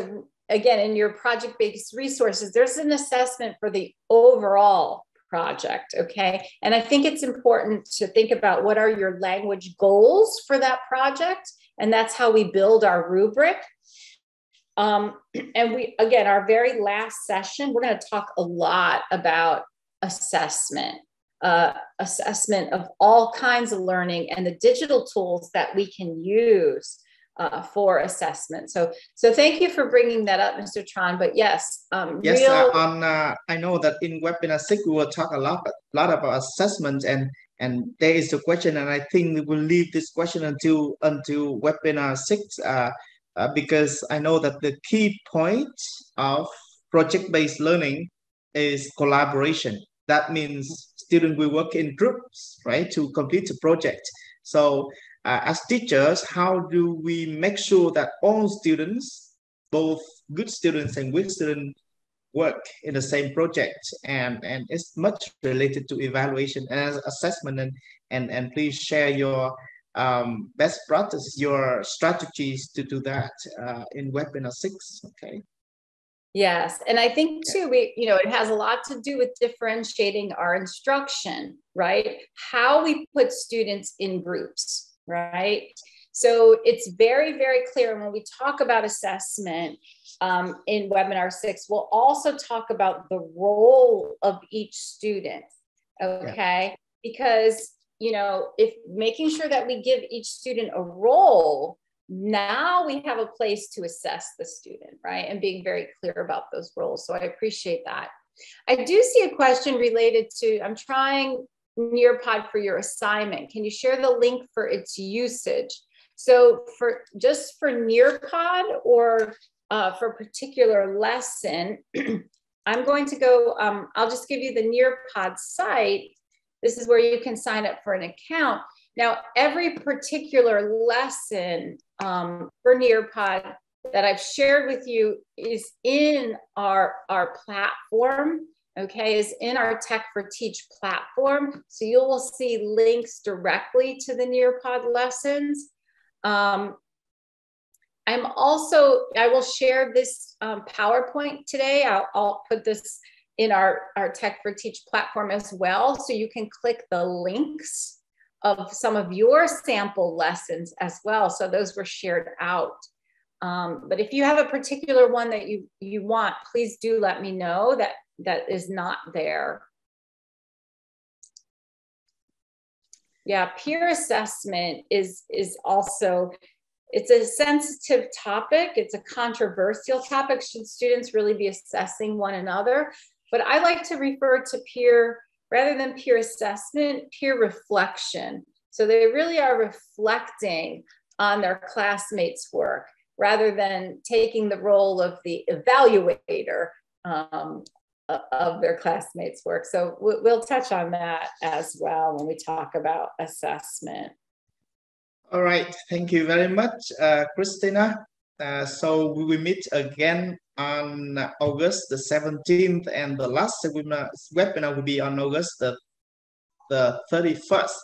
[SPEAKER 2] again, in your project-based resources, there's an assessment for the overall project, okay? And I think it's important to think about what are your language goals for that project, and that's how we build our rubric. And we, again, our very last session, we're going to talk a lot about assessment, assessment of all kinds of learning and the digital tools that we can use for assessment. So thank you for bringing that up, Mr. Tran. But yes,
[SPEAKER 1] yes, I know that in webinar 6 we will talk a lot about assessment, and there is a question, and I think we will leave this question until webinar 6, because I know that the key point of project-based learning is collaboration. That means students will work in groups, right, to complete a project. So as teachers, how do we make sure that all students, both good students and weak students, work in the same project? And it's much related to evaluation and assessment. And please share your best practice, your strategies to do that in webinar 6. Okay.
[SPEAKER 2] Yes, and I think too, it has a lot to do with differentiating our instruction, right? How we put students in groups, right? So it's very, very clear when we talk about assessment in webinar 6, we'll also talk about the role of each student, okay? Because, if making sure that we give each student a role, now we have a place to assess the student, right? And being very clear about those roles. So I appreciate that. I do see a question related to, I'm trying Nearpod for your assignment. Can you share the link for its usage? So for Nearpod or for a particular lesson, I'm going to go, I'll just give you the Nearpod site. This is where you can sign up for an account. Now, every particular lesson for Nearpod that I've shared with you is in our platform, okay, is in our Tech for Teach platform. So you will see links directly to the Nearpod lessons. I will share this PowerPoint today. I'll put this in our Tech for Teach platform as well. So you can click the links of some of your sample lessons as well. So those were shared out. But if you have a particular one that you want, please do let me know that is not there. Yeah, peer assessment is also, it's a sensitive topic. It's a controversial topic. Should students really be assessing one another? But I like to refer to peer, rather than peer assessment, peer reflection. So they really are reflecting on their classmates' work rather than taking the role of the evaluator of their classmates' work. So we'll touch on that as well when we talk about assessment.
[SPEAKER 1] All right, thank you very much, Christina. So we will meet again on August the 17th, and the last webinar will be on August the 31st.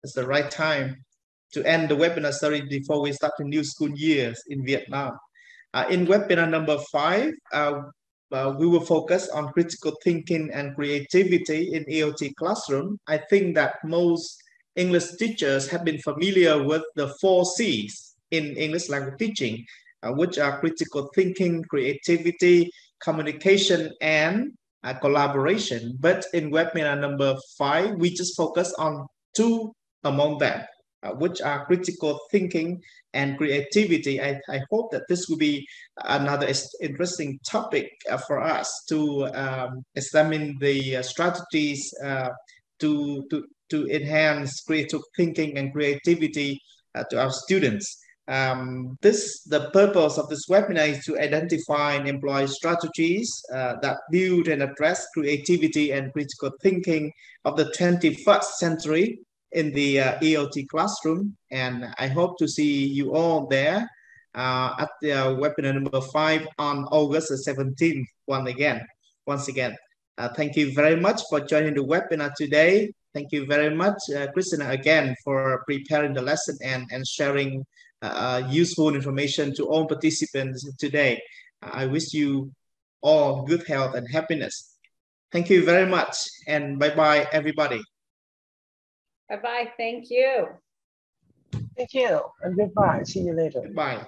[SPEAKER 1] It's the right time to end the webinar series before we start the new school years in Vietnam. In webinar number 5, we will focus on critical thinking and creativity in ELT classroom. I think that most English teachers have been familiar with the 4 C's in English language teaching, which are critical thinking, creativity, communication, and collaboration. But in webinar number 5, we just focus on 2 among them, which are critical thinking and creativity. I hope that this will be another interesting topic for us to examine the strategies to enhance critical thinking and creativity to our students. The purpose of this webinar is to identify and employ strategies that build and address creativity and critical thinking of the 21st century in the ELT classroom. And I hope to see you all there at the webinar number 5 on August the 17th once again. Thank you very much for joining the webinar today. Thank you very much, Christina, again, for preparing the lesson and sharing useful information to all participants today. I wish you all good health and happiness. Thank you very much, and bye-bye, everybody.
[SPEAKER 2] Bye-bye. Thank you.
[SPEAKER 7] Thank you, and goodbye. See you later.
[SPEAKER 1] Goodbye.